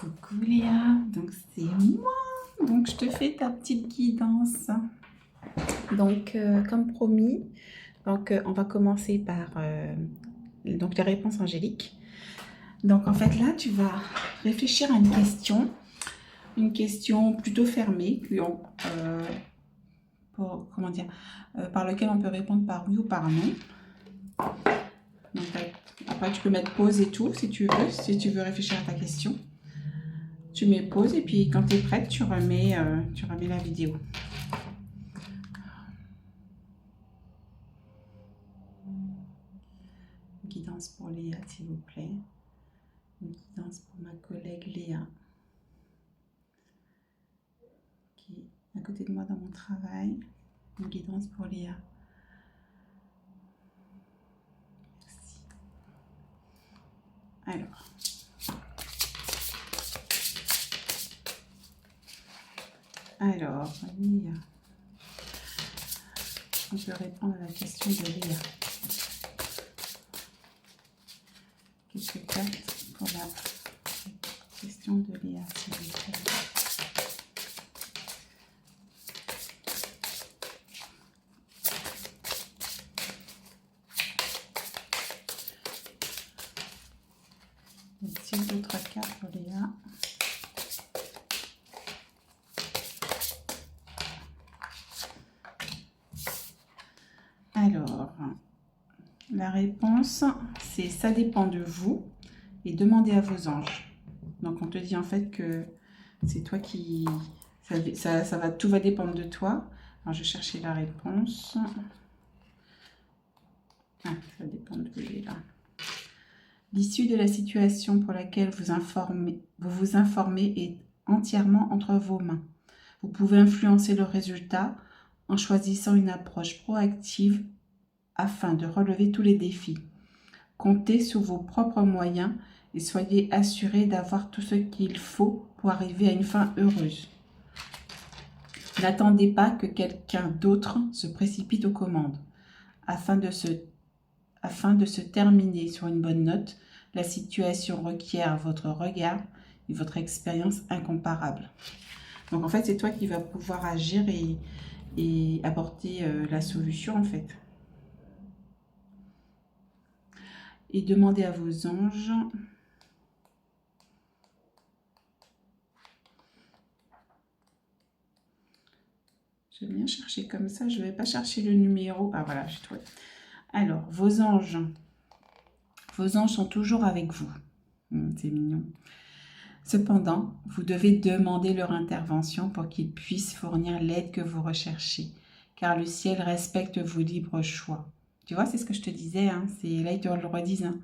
Coucou Léa, donc c'est moi, donc je te fais ta petite guidance. Donc comme promis, on va commencer par donc les réponses angéliques. Donc en fait là tu vas réfléchir à une question plutôt fermée, comment dire, par laquelle on peut répondre par oui ou par non. Donc, après tu peux mettre pause et tout si tu veux réfléchir à ta question. Tu mets pause et puis quand tu es prête, tu remets la vidéo. Une guidance pour Léa, s'il vous plaît. Une guidance pour ma collègue Léa, qui est à côté de moi dans mon travail. Une guidance pour Léa. Merci. Alors, Léa. On peut répondre à la question de Léa. Quelques cartes pour la question de Léa, s'il vous plaît. Et 6 autres cartes pour Léa. Alors, la réponse, c'est ça dépend de vous et demandez à vos anges. Donc, on te dit en fait que c'est toi qui... tout va dépendre de toi. Alors, je vais chercher la réponse. Ah, ça dépend de vous, là. L'issue de la situation pour laquelle vous vous informez est entièrement entre vos mains. Vous pouvez influencer le résultat en choisissant une approche proactive afin de relever tous les défis. Comptez sur vos propres moyens et soyez assurés d'avoir tout ce qu'il faut pour arriver à une fin heureuse. N'attendez pas que quelqu'un d'autre se précipite aux commandes. Afin de se terminer sur une bonne note, la situation requiert votre regard et votre expérience incomparable. Donc en fait, c'est toi qui vas pouvoir agir et apporter la solution en fait. Et demandez à vos anges. Je vais bien chercher comme ça, je ne vais pas chercher le numéro. Ah voilà, j'ai trouvé. Alors, vos anges sont toujours avec vous. C'est mignon. Cependant, vous devez demander leur intervention pour qu'ils puissent fournir l'aide que vous recherchez, car le ciel respecte vos libres choix. Tu vois, c'est ce que je te disais, hein, là ils te le redisent. Hein.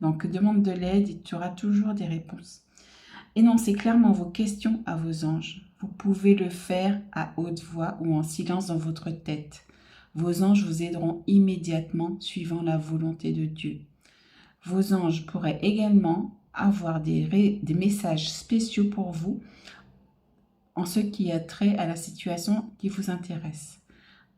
Donc, demande de l'aide et tu auras toujours des réponses. Énoncez clairement vos questions à vos anges. Vous pouvez le faire à haute voix ou en silence dans votre tête. Vos anges vous aideront immédiatement suivant la volonté de Dieu. Vos anges pourraient également avoir des messages spéciaux pour vous en ce qui a trait à la situation qui vous intéresse.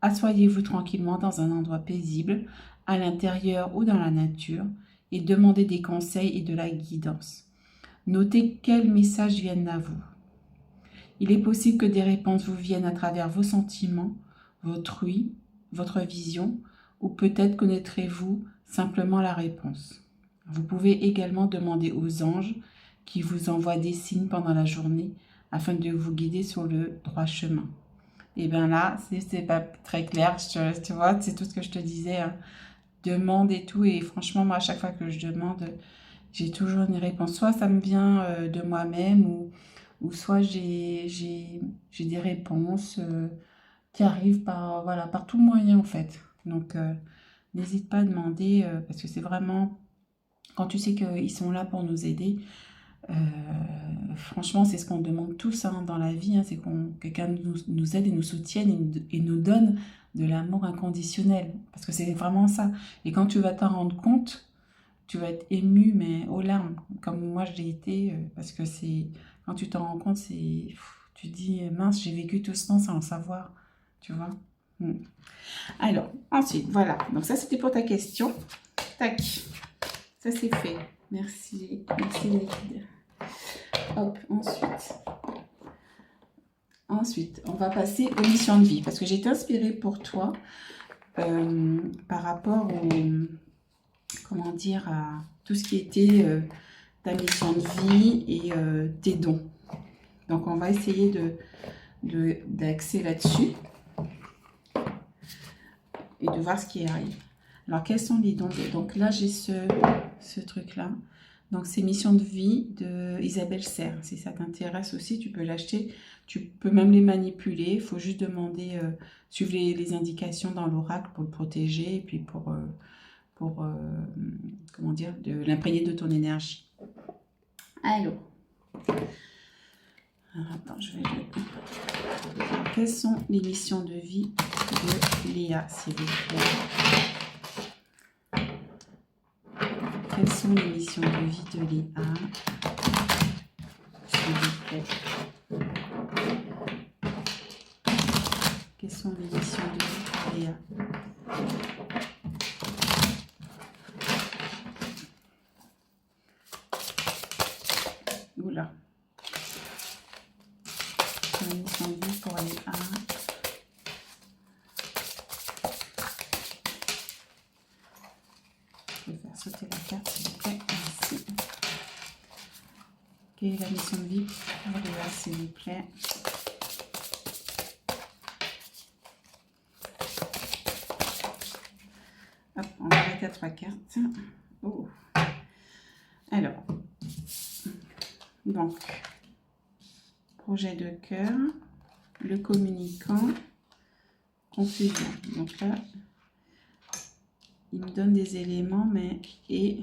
Assoyez-vous tranquillement dans un endroit paisible, à l'intérieur ou dans la nature, et demandez des conseils et de la guidance. Notez quels messages viennent à vous. Il est possible que des réponses vous viennent à travers vos sentiments, votre oui, votre vision, ou peut-être connaîtrez-vous simplement la réponse. Vous pouvez également demander aux anges qui vous envoient des signes pendant la journée afin de vous guider sur le droit chemin. Et bien là, c'est pas très clair, tu vois, c'est tout ce que je te disais. Hein. Demande et tout, et franchement, moi, à chaque fois que je demande, j'ai toujours une réponse. Soit ça me vient de moi-même, ou soit j'ai des réponses qui arrivent par tout moyen, en fait. Donc, n'hésite pas à demander, parce que c'est vraiment, quand tu sais qu'ils sont là pour nous aider, franchement, c'est ce qu'on demande tous hein, dans la vie, hein, c'est que quelqu'un nous aide et nous soutienne et nous donne de l'amour inconditionnel, parce que c'est vraiment ça. Et quand tu vas t'en rendre compte, tu vas être ému, mais aux larmes, comme moi je l'ai été, parce que c'est quand tu t'en rends compte, tu te dis, mince, j'ai vécu tout ce temps sans le savoir, tu vois. Alors, ensuite, voilà, donc ça c'était pour ta question. Tac, ça c'est fait. Merci les guides. Hop, ensuite, on va passer aux missions de vie. Parce que j'ai été inspirée pour toi par rapport au, comment dire, à tout ce qui était ta mission de vie et tes dons. Donc, on va essayer d'axer là-dessus et de voir ce qui arrive. Alors, quels sont les dons? Donc là, j'ai ce truc-là. Donc, c'est Mission de vie de Isabelle Serre. Si ça t'intéresse aussi, tu peux l'acheter. Tu peux même les manipuler. Il faut juste demander, suivre les indications dans l'oracle pour le protéger et puis pour comment dire, de l'imprégner de ton énergie. Alors, attends, je vais le... Quelles sont les missions de vie de Léa, s'il vous plaît? Quelles sont les missions de vie de Léa, s'il vous plaît? Quelles sont les missions de vie de Léa? Oula. La mission de vie pour Léa. Je vais faire sauter la carte, s'il vous plaît. Merci. Quelle est la mission de vie pour Léa, s'il vous plaît? Hop, on va mettre à 3 cartes. Oh. Alors, donc, projet de cœur, le communicant, confusion. Donc là, il me donne des éléments, mais et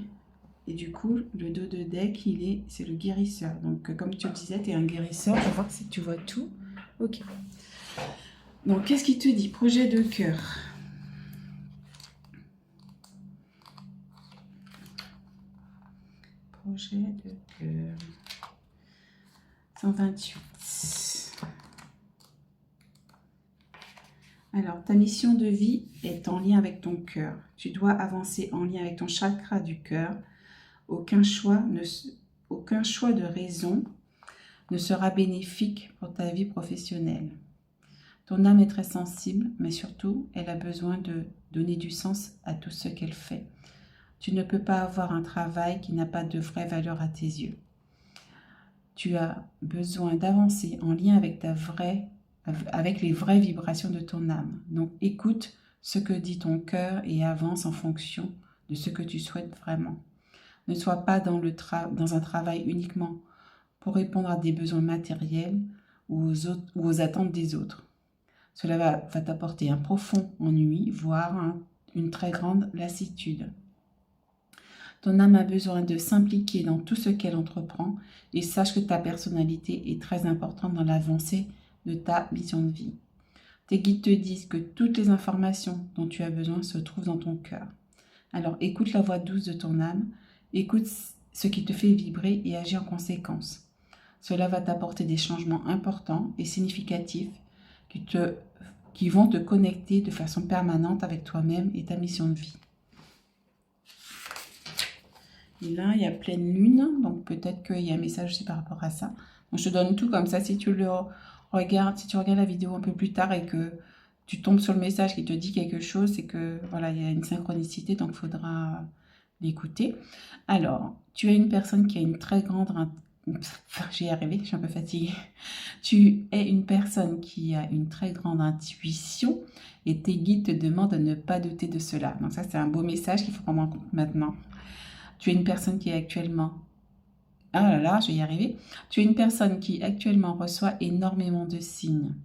du coup, le dos de deck, c'est le guérisseur. Donc, comme tu le disais, tu es un guérisseur. Je vais voir si tu vois tout. Ok. Donc, qu'est-ce qu'il te dit? Projet de cœur. Projet de cœur. 128. Alors, ta mission de vie est en lien avec ton cœur. Tu dois avancer en lien avec ton chakra du cœur. Aucun choix de raison ne sera bénéfique pour ta vie professionnelle. Ton âme est très sensible, mais surtout, elle a besoin de donner du sens à tout ce qu'elle fait. Tu ne peux pas avoir un travail qui n'a pas de vraie valeur à tes yeux. Tu as besoin d'avancer en lien avec les vraies vibrations de ton âme. Donc, écoute ce que dit ton cœur et avance en fonction de ce que tu souhaites vraiment. Ne sois pas dans un travail uniquement pour répondre à des besoins matériels ou aux attentes des autres. Cela va t'apporter un profond ennui, voire une très grande lassitude. Ton âme a besoin de s'impliquer dans tout ce qu'elle entreprend et sache que ta personnalité est très importante dans l'avancée de ta mission de vie. Tes guides te disent que toutes les informations dont tu as besoin se trouvent dans ton cœur. Alors écoute la voix douce de ton âme, écoute ce qui te fait vibrer et agis en conséquence. Cela va t'apporter des changements importants et significatifs qui vont te connecter de façon permanente avec toi-même et ta mission de vie. Et là, il y a pleine lune, donc peut-être qu'il y a un message aussi par rapport à ça. Donc, je te donne tout comme ça. Si tu regardes la vidéo un peu plus tard et que tu tombes sur le message qui te dit quelque chose, c'est que voilà, il y a une synchronicité, donc il faudra l'écouter. Alors, tu es une personne qui a une très grande... J'y ai arrivé, je suis un peu fatiguée. Tu es une personne qui a une très grande intuition et tes guides te demandent de ne pas douter de cela. Donc ça, c'est un beau message qu'il faut prendre en compte maintenant. Tu es une personne qui est actuellement... Ah là là, je vais y arriver. Tu es une personne qui actuellement reçoit énormément de signes.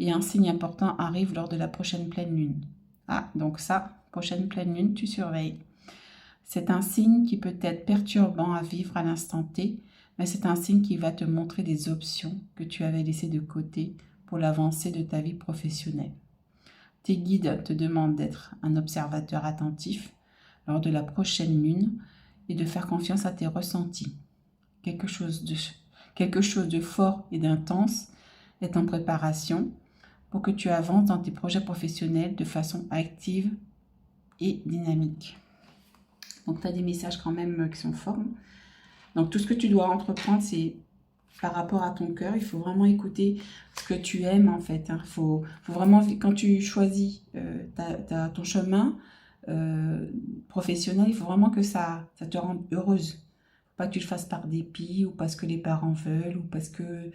Et un signe important arrive lors de la prochaine pleine lune. Ah, donc ça, prochaine pleine lune, tu surveilles. C'est un signe qui peut être perturbant à vivre à l'instant T, mais c'est un signe qui va te montrer des options que tu avais laissées de côté pour l'avancée de ta vie professionnelle. Tes guides te demandent d'être un observateur attentif lors de la prochaine lune et de faire confiance à tes ressentis. Quelque chose de fort et d'intense est en préparation pour que tu avances dans tes projets professionnels de façon active et dynamique. Donc, tu as des messages quand même qui sont forts. Donc, tout ce que tu dois entreprendre, c'est par rapport à ton cœur. Il faut vraiment écouter ce que tu aimes en fait. Faut vraiment, quand tu choisis ton chemin professionnel, il faut vraiment que ça te rende heureuse. Pas que tu le fasses par dépit ou parce que les parents veulent ou parce que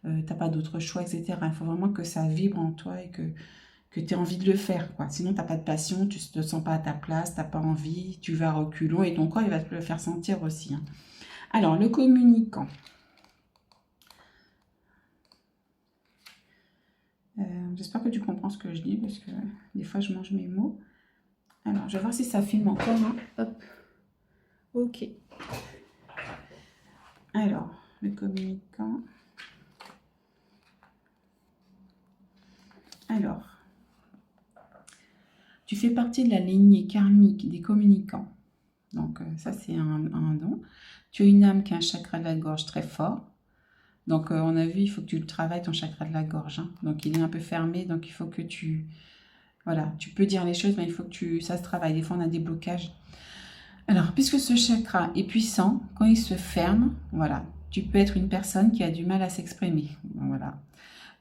t'as pas d'autre choix, etc. Il faut vraiment que ça vibre en toi et que tu aies envie de le faire, quoi. Sinon, t'as pas de passion, tu te sens pas à ta place, t'as pas envie, tu vas à reculons et ton corps, il va te le faire sentir aussi. Alors, le communicant. J'espère que tu comprends ce que je dis parce que des fois, je mange mes mots. Alors, je vais voir si ça filme encore. Hop. Ok. Alors, le communicant. Alors, tu fais partie de la lignée karmique des communicants. Donc, ça, c'est un don. Tu as une âme qui a un chakra de la gorge très fort. Donc, on a vu, il faut que tu le travailles, ton chakra de la gorge. Donc, il est un peu fermé, donc il faut que tu... Voilà, tu peux dire les choses, mais il faut que ça se travaille. Des fois, on a des blocages. Alors, puisque ce chakra est puissant, quand il se ferme, voilà, tu peux être une personne qui a du mal à s'exprimer. Voilà.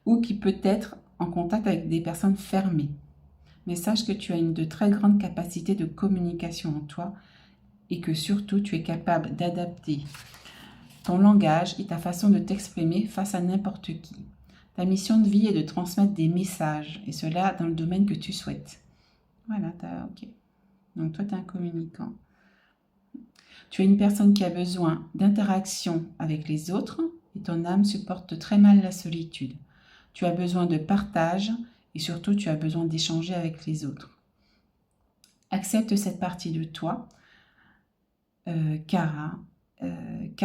Ou qui peut être en contact avec des personnes fermées. Mais sache que tu as de très grandes capacités de communication en toi et que surtout, tu es capable d'adapter ton langage et ta façon de t'exprimer face à n'importe qui. Ta mission de vie est de transmettre des messages, et cela dans le domaine que tu souhaites. Voilà, ok. Donc toi, tu es un communicant. Tu es une personne qui a besoin d'interaction avec les autres, et ton âme supporte très mal la solitude. Tu as besoin de partage, et surtout, tu as besoin d'échanger avec les autres. Accepte cette partie de toi, car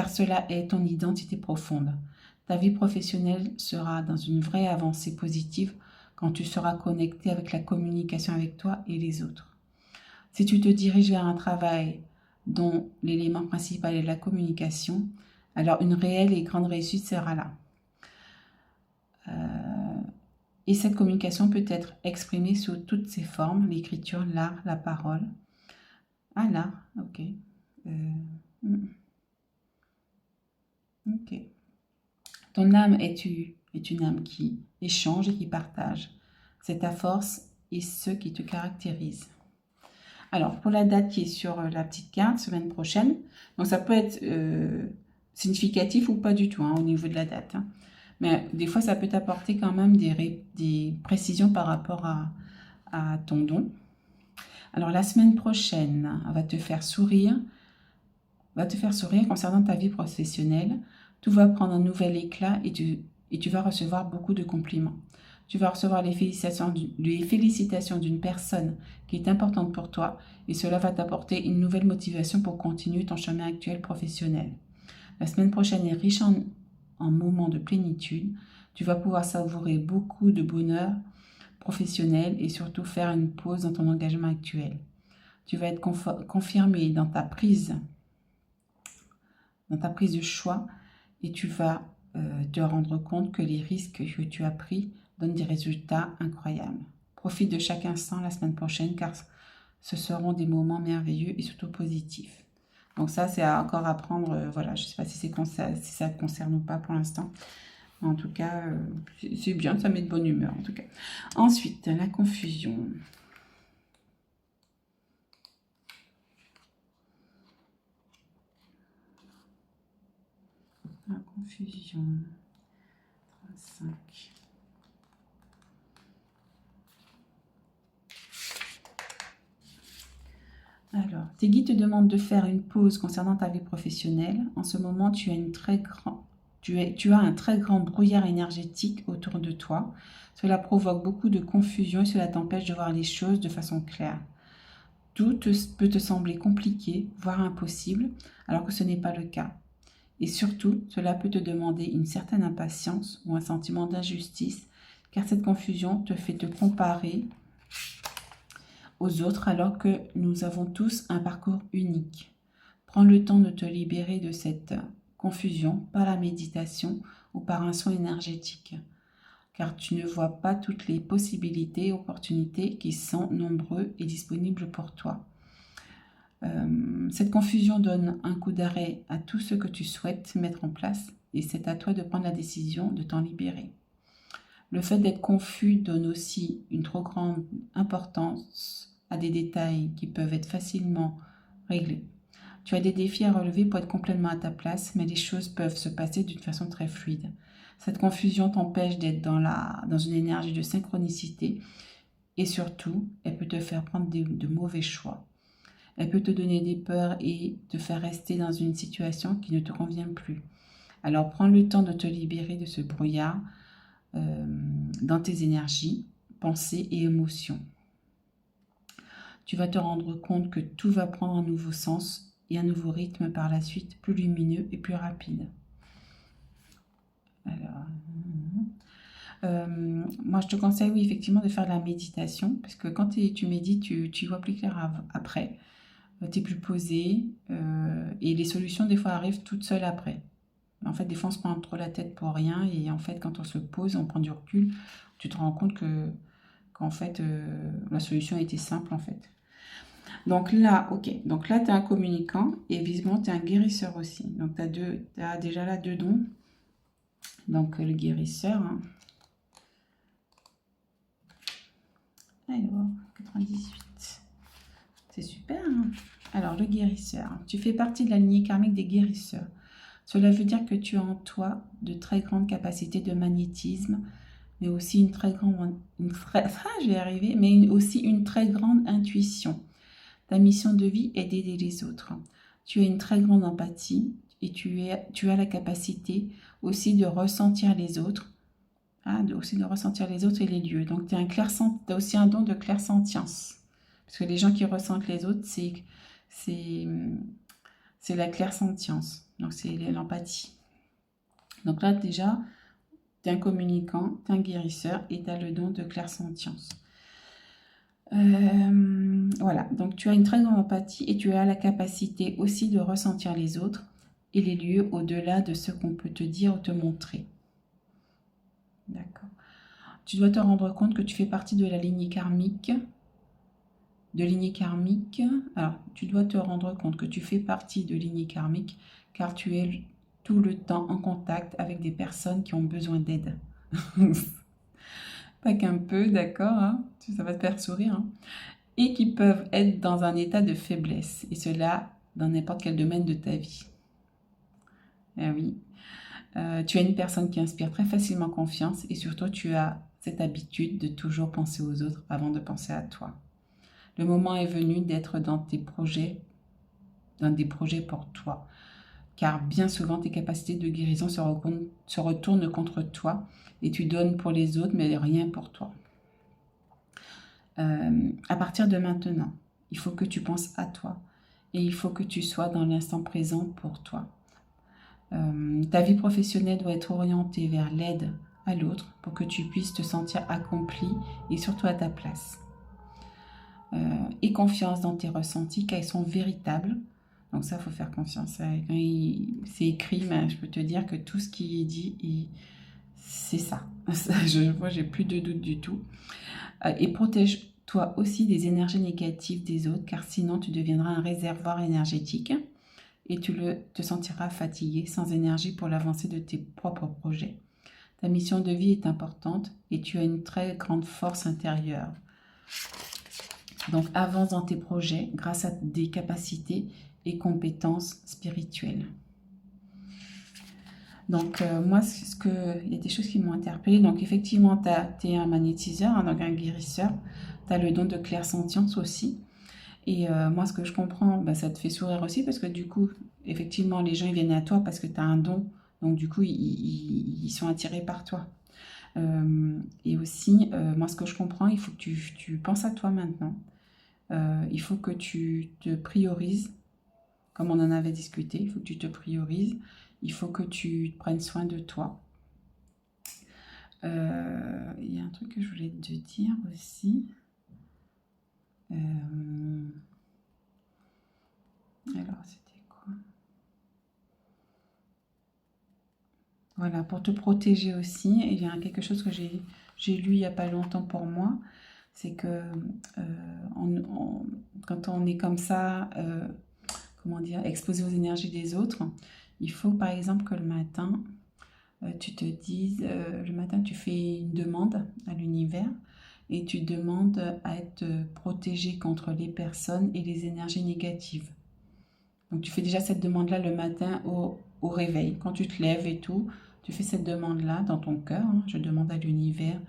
cela est ton identité profonde. Ta vie professionnelle sera dans une vraie avancée positive quand tu seras connecté avec la communication avec toi et les autres. Si tu te diriges vers un travail dont l'élément principal est la communication, alors une réelle et grande réussite sera là. Et cette communication peut être exprimée sous toutes ses formes, l'écriture, l'art, la parole. Ah, l'art, ok. Ok. Ton âme est une âme qui échange et qui partage. C'est ta force et ce qui te caractérise. Alors, pour la date qui est sur la petite carte, semaine prochaine, donc ça peut être significatif ou pas du tout au niveau de la date. Mais des fois, ça peut t'apporter quand même des précisions par rapport à ton don. Alors, la semaine prochaine, va te faire sourire concernant ta vie professionnelle. Tout va prendre un nouvel éclat et tu vas recevoir beaucoup de compliments. Tu vas recevoir les félicitations d'une personne qui est importante pour toi et cela va t'apporter une nouvelle motivation pour continuer ton chemin actuel professionnel. La semaine prochaine est riche en moments de plénitude. Tu vas pouvoir savourer beaucoup de bonheur professionnel et surtout faire une pause dans ton engagement actuel. Tu vas être confirmé dans ta prise de choix et tu vas te rendre compte que les risques que tu as pris donnent des résultats incroyables. Profite de chaque instant la semaine prochaine car ce seront des moments merveilleux et surtout positifs. Donc ça, c'est encore à prendre, voilà, je ne sais pas si ça te concerne ou pas pour l'instant. En tout cas, c'est bien, ça met de bonne humeur en tout cas. Ensuite, la confusion. La confusion. 35. Alors, tes guides te demandent de faire une pause concernant ta vie professionnelle. En ce moment, tu as un très grand brouillard énergétique autour de toi. Cela provoque beaucoup de confusion et cela t'empêche de voir les choses de façon claire. Tout peut te sembler compliqué, voire impossible, alors que ce n'est pas le cas. Et surtout, cela peut te demander une certaine impatience ou un sentiment d'injustice, car cette confusion te fait te comparer aux autres alors que nous avons tous un parcours unique. Prends le temps de te libérer de cette confusion par la méditation ou par un soin énergétique, car tu ne vois pas toutes les possibilités et opportunités qui sont nombreuses et disponibles pour toi. Cette confusion donne un coup d'arrêt à tout ce que tu souhaites mettre en place et c'est à toi de prendre la décision de t'en libérer. Le fait d'être confus donne aussi une trop grande importance à des détails qui peuvent être facilement réglés. Tu as des défis à relever pour être complètement à ta place, mais les choses peuvent se passer d'une façon très fluide. Cette confusion t'empêche d'être dans une énergie de synchronicité et surtout, elle peut te faire prendre de mauvais choix. Elle peut te donner des peurs et te faire rester dans une situation qui ne te convient plus. Alors prends le temps de te libérer de ce brouillard dans tes énergies, pensées et émotions. Tu vas te rendre compte que tout va prendre un nouveau sens et un nouveau rythme par la suite, plus lumineux et plus rapide. Alors, moi je te conseille, oui, effectivement, de faire de la méditation, parce que quand tu médites, tu vois plus clair après, tu es plus posé, et les solutions, des fois, arrivent toutes seules après. En fait, des fois, on se prend trop la tête pour rien, et en fait, quand on se pose, on prend du recul, tu te rends compte qu'en fait, la solution était simple, en fait. Donc là, ok, donc là, tu es un communicant, et visiblement, tu es un guérisseur aussi. Donc, tu as déjà là 2 dons. Donc, le guérisseur, hein. Alors, 98. C'est super, hein. Alors, le guérisseur. Tu fais partie de la lignée karmique des guérisseurs. Cela veut dire que tu as en toi de très grandes capacités de magnétisme, mais aussi une très grande... je vais y arriver, mais aussi une très grande intuition. Ta mission de vie est d'aider les autres. Tu as une très grande empathie et tu as la capacité aussi de ressentir les autres, aussi de ressentir les autres et les lieux. Donc, tu as aussi un don de clairsentience. Parce que les gens qui ressentent les autres, c'est la clairsentience. Donc, c'est l'empathie. Donc là, déjà, tu es un communicant, tu es un guérisseur et tu as le don de clairsentience. Voilà, donc tu as une très grande empathie et tu as la capacité aussi de ressentir les autres et les lieux au-delà de ce qu'on peut te dire ou te montrer. D'accord. Tu dois te rendre compte que tu fais partie de la lignée karmique. Alors, tu dois te rendre compte que tu fais partie de lignée karmique car tu es tout le temps en contact avec des personnes qui ont besoin d'aide. Pas qu'un peu, d'accord, hein, ça va te faire sourire, hein, et qui peuvent être dans un état de faiblesse, et cela dans n'importe quel domaine de ta vie. Ah oui. Tu es une personne qui inspire très facilement confiance et surtout tu as cette habitude de toujours penser aux autres avant de penser à toi. Le moment est venu d'être dans des projets pour toi, car bien souvent tes capacités de guérison se retournent contre toi et tu donnes pour les autres mais rien pour toi. À partir de maintenant, il faut que tu penses à toi et il faut que tu sois dans l'instant présent pour toi. Ta vie professionnelle doit être orientée vers l'aide à l'autre pour que tu puisses te sentir accompli et surtout à ta place. Et confiance dans tes ressentis car ils sont véritables. Donc ça, il faut faire confiance. C'est écrit, mais je peux te dire que tout ce qui est dit, c'est ça. Moi, j'ai plus de doute du tout. Et protège-toi aussi des énergies négatives des autres car sinon tu deviendras un réservoir énergétique et tu te sentiras fatigué, sans énergie pour l'avancée de tes propres projets. Ta mission de vie est importante et tu as une très grande force intérieure. Donc avance dans tes projets grâce à des capacités et compétences spirituelles. Donc moi, il y a des choses qui m'ont interpellée. Donc effectivement, tu es un magnétiseur, hein, donc un guérisseur. Tu as le don de clairsentience aussi. Et moi, ce que je comprends, ça te fait sourire aussi parce que du coup, effectivement, les gens ils viennent à toi parce que tu as un don. Donc du coup, ils sont attirés par toi. Et aussi, moi, ce que je comprends, il faut que tu penses à toi maintenant. Il faut que tu te priorises, comme on en avait discuté. Il faut que tu te priorises. Il faut que tu prennes soin de toi. Il y a un truc que je voulais te dire aussi. Alors, c'était quoi? Voilà, pour te protéger aussi, il y a quelque chose que j'ai lu il n'y a pas longtemps pour moi, c'est que quand on est comme ça, comment dire, exposé aux énergies des autres, il faut par exemple que le matin, tu te dises, le matin tu fais une demande à l'univers et tu demandes à être protégé contre les personnes et les énergies négatives. Donc tu fais déjà cette demande-là le matin au réveil, quand tu te lèves et tout, tu fais cette demande-là dans ton cœur, hein. Je demande à l'univers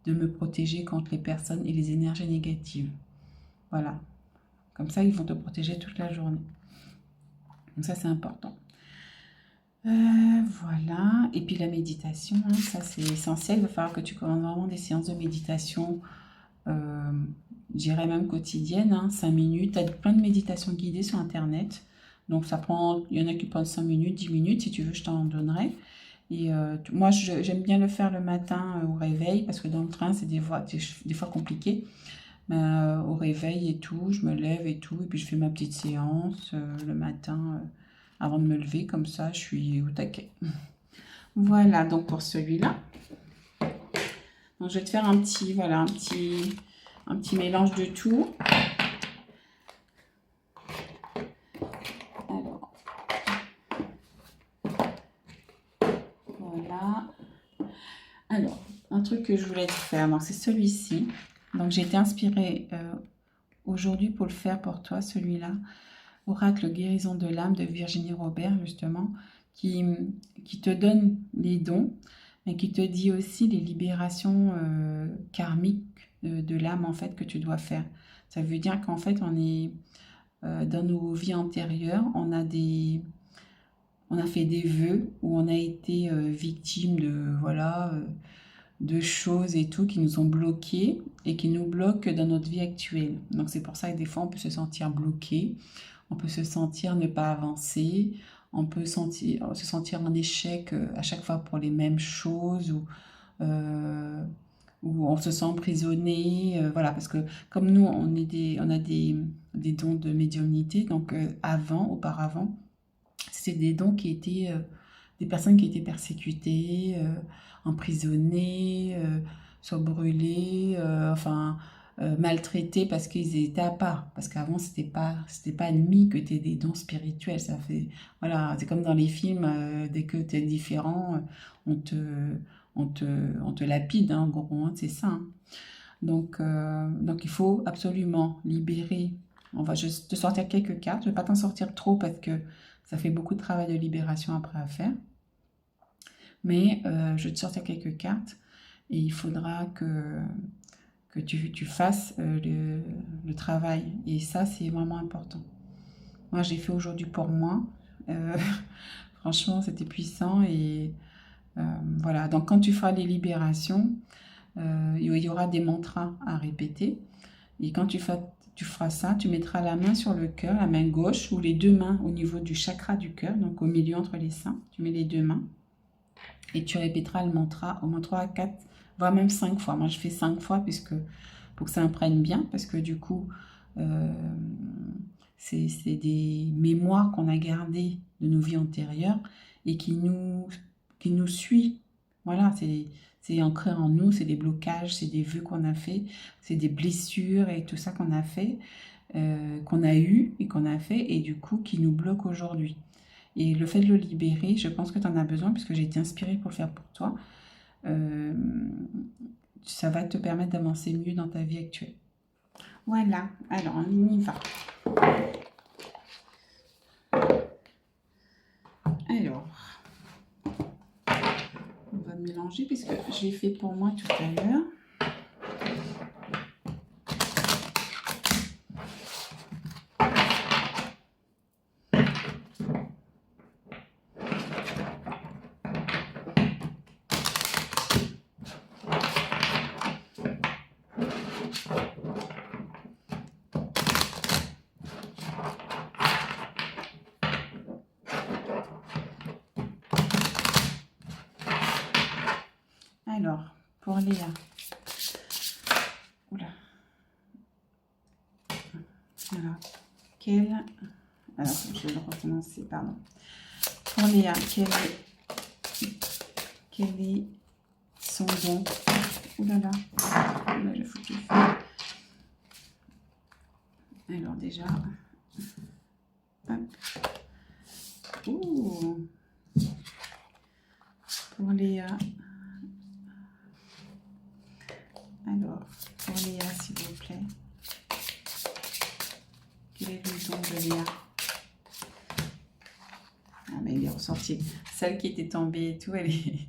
de me protéger contre les personnes et les énergies négatives. Voilà. Comme ça, ils vont te protéger toute la journée. Donc ça, c'est important. Voilà. Et puis la méditation, hein, ça c'est essentiel. Il va falloir que tu commences vraiment des séances de méditation, je dirais même quotidiennes, hein, 5 minutes. Tu as plein de méditations guidées sur Internet. Donc ça prend, il y en a qui prennent 5 minutes, 10 minutes. Si tu veux, je t'en donnerai. Et moi, j'aime bien le faire le matin au réveil parce que dans le train, c'est des fois compliqué. Mais, au réveil et tout, je me lève et tout. Et puis je fais ma petite séance le matin avant de me lever. Comme ça, je suis au taquet. Voilà, donc pour celui-là. Donc je vais te faire un petit, voilà, un petit mélange de tout. Alors, voilà. Alors, un truc que je voulais te faire, c'est celui-ci. Donc j'ai été inspirée aujourd'hui pour le faire pour toi, celui-là. Oracle guérison de l'âme de Virginie Robert, justement, qui te donne les dons, mais qui te dit aussi les libérations karmiques de l'âme, en fait, que tu dois faire. Ça veut dire qu'en fait, on est dans nos vies antérieures, on a fait des vœux où on a été victime de, voilà, de choses et tout qui nous ont bloqués et qui nous bloquent dans notre vie actuelle. Donc c'est pour ça que des fois, on peut se sentir bloqué. On peut se sentir ne pas avancer, on peut se sentir en échec à chaque fois pour les mêmes choses ou on se sent emprisonné, voilà, parce que comme nous, on a des dons de médiumnité, donc auparavant, c'était des dons qui étaient des personnes qui étaient persécutées, emprisonnées, soit brûlées, maltraités parce qu'ils étaient à part. Parce qu'avant, c'était pas admis que tu aies des dons spirituels. Ça fait, voilà, c'est comme dans les films, dès que tu es différent, on te, on te lapide, hein, en gros, hein, c'est ça. Hein. Donc il faut absolument libérer. On va juste te sortir quelques cartes. Je ne vais pas t'en sortir trop parce que ça fait beaucoup de travail de libération après à faire. Mais je vais te sortir quelques cartes et il faudra que tu fasses le travail. Et ça, c'est vraiment important. Moi, j'ai fait aujourd'hui pour moi. Franchement, c'était puissant. Et voilà. Donc, quand tu feras les libérations, il y aura des mantras à répéter. Et quand tu feras ça, tu mettras la main sur le cœur, la main gauche, ou les deux mains au niveau du chakra du cœur, donc au milieu entre les seins. Tu mets les deux mains. Et tu répéteras le mantra au moins 3 à 4 voire même 5 fois. Moi, je fais 5 fois puisque, pour que ça imprègne bien, parce que du coup, c'est des mémoires qu'on a gardées de nos vies antérieures et qui nous suit. Voilà, c'est ancré en nous, c'est des blocages, c'est des vœux qu'on a fait, c'est des blessures et tout ça qu'on a fait, qu'on a eu et qu'on a fait, et du coup, qui nous bloquent aujourd'hui. Et le fait de le libérer, je pense que tu en as besoin puisque j'ai été inspirée pour le faire pour toi. Ça va te permettre d'avancer mieux dans ta vie actuelle. Voilà, alors on y va. Alors, on va mélanger puisque je l'ai fait pour moi tout à l'heure. Alors, pour Léa. Oula. Alors, alors, je vais le recommencer, pardon. Pour Léa, quel est son don Oh là là. Là, j'ai foutu le feu. Alors déjà, hop. Ouh. Pour Léa. Alors, pour Léa, s'il vous plaît. Quel est le don de Léa? Ah, mais elle est ressortie. Celle qui était tombée et tout, elle est...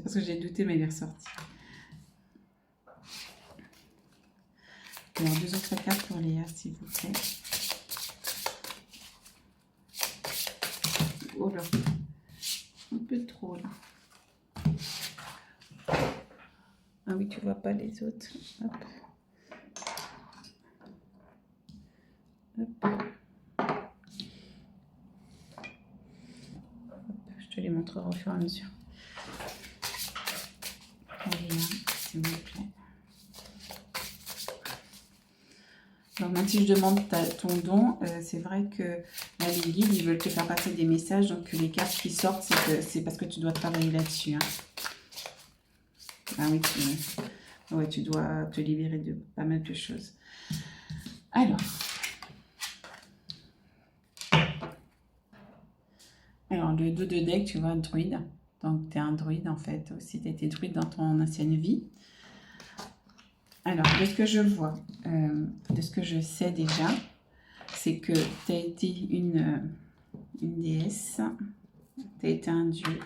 parce que j'ai douté, mais elle est ressortie. Alors, 2 autres cartes pour Léa, s'il vous plaît. Oh là, un peu trop là. Ah oui, tu vois pas les autres. Hop. Hop. Je te les montrerai au fur et à mesure. Léa, s'il vous plaît. Alors, même si je demande ton don, c'est vrai que là, les guides, ils veulent te faire passer des messages. Donc, les cartes qui sortent, c'est parce que tu dois travailler là-dessus. Hein. Ah oui, ouais, tu dois te libérer de pas mal de choses. Alors, le dos de deck, tu vois, druide. Donc, tu es un druide, en fait, aussi. Tu étais druide dans ton ancienne vie. Alors, de ce que je vois, de ce que je sais déjà, c'est que tu as été une déesse, tu as été un dieu.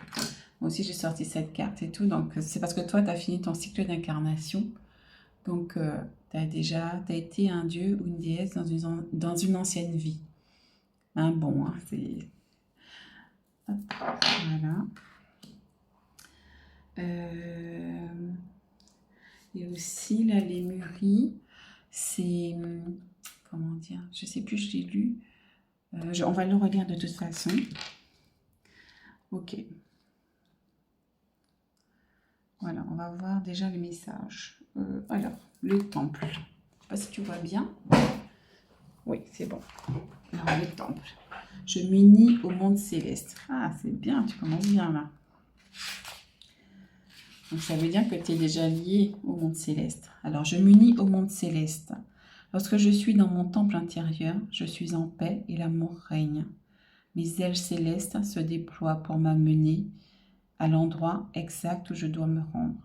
Moi aussi, j'ai sorti cette carte et tout. Donc, c'est parce que toi, tu as fini ton cycle d'incarnation. Donc, tu as été un dieu ou une déesse dans une ancienne vie. Un bon, hein, c'est... Hop, voilà. Et aussi, la Lémurie, c'est... Comment dire? Je sais plus, je l'ai lu. On va le relire de toute façon. Ok. Voilà, on va voir déjà le message. Alors, le temple. Je ne sais pas si tu vois bien. Oui, c'est bon. Alors, le temple. Je m'unis au monde céleste. Ah, c'est bien, tu commences bien là. Donc, ça veut dire que tu es déjà lié au monde céleste. Alors, je m'unis au monde céleste. Lorsque je suis dans mon temple intérieur, je suis en paix et l'amour règne. Mes ailes célestes se déploient pour m'amener à l'endroit exact où je dois me rendre.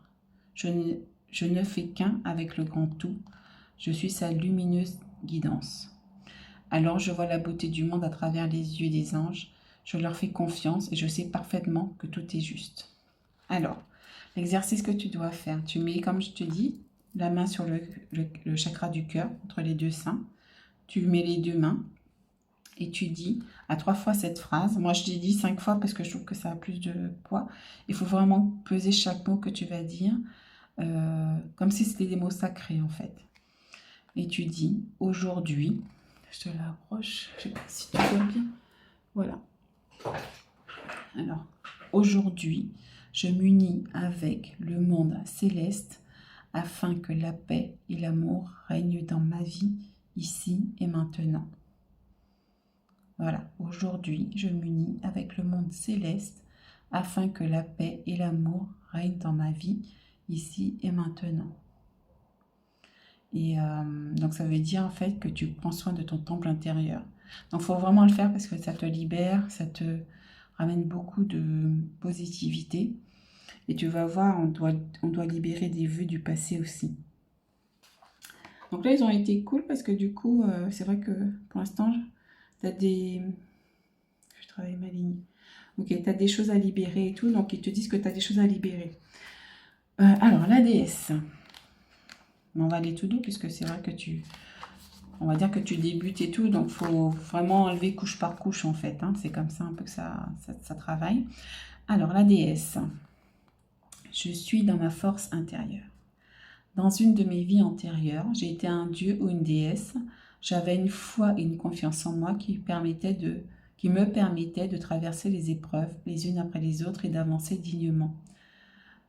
Je ne fais qu'un avec le grand tout. Je suis sa lumineuse guidance. Alors je vois la beauté du monde à travers les yeux des anges. Je leur fais confiance et je sais parfaitement que tout est juste. Alors, l'exercice que tu dois faire, tu mets, comme je te dis, la main sur le chakra du cœur, entre les deux seins. Tu mets les deux mains et tu dis à 3 fois cette phrase. Moi, je l'ai dit 5 fois parce que je trouve que ça a plus de poids. Il faut vraiment peser chaque mot que tu vas dire, comme si c'était des mots sacrés en fait. Et tu dis aujourd'hui, je te l'approche, je sais pas si tu vois bien. Voilà. Alors, aujourd'hui, je m'unis avec le monde céleste afin que la paix et l'amour règnent dans ma vie, ici et maintenant. Voilà, aujourd'hui, je m'unis avec le monde céleste afin que la paix et l'amour règnent dans ma vie, ici et maintenant. Et donc, ça veut dire en fait que tu prends soin de ton temple intérieur. Donc, il faut vraiment le faire parce que ça te libère, ça te ramène beaucoup de positivité. Et tu vas voir, on doit libérer des vœux du passé aussi. Donc là, ils ont été cool parce que du coup, c'est vrai que pour l'instant, tu as des... Je travaille ma ligne. Ok, tu as des choses à libérer et tout. Donc, ils te disent que tu as des choses à libérer. Alors, la déesse. On va aller tout doux puisque c'est vrai que on va dire que tu débutes et tout. Donc, il faut vraiment enlever couche par couche en fait. Hein. C'est comme ça un peu que ça travaille. Alors, la déesse. Je suis dans ma force intérieure. Dans une de mes vies antérieures, j'ai été un dieu ou une déesse. J'avais une foi et une confiance en moi qui me permettait de traverser les épreuves les unes après les autres et d'avancer dignement.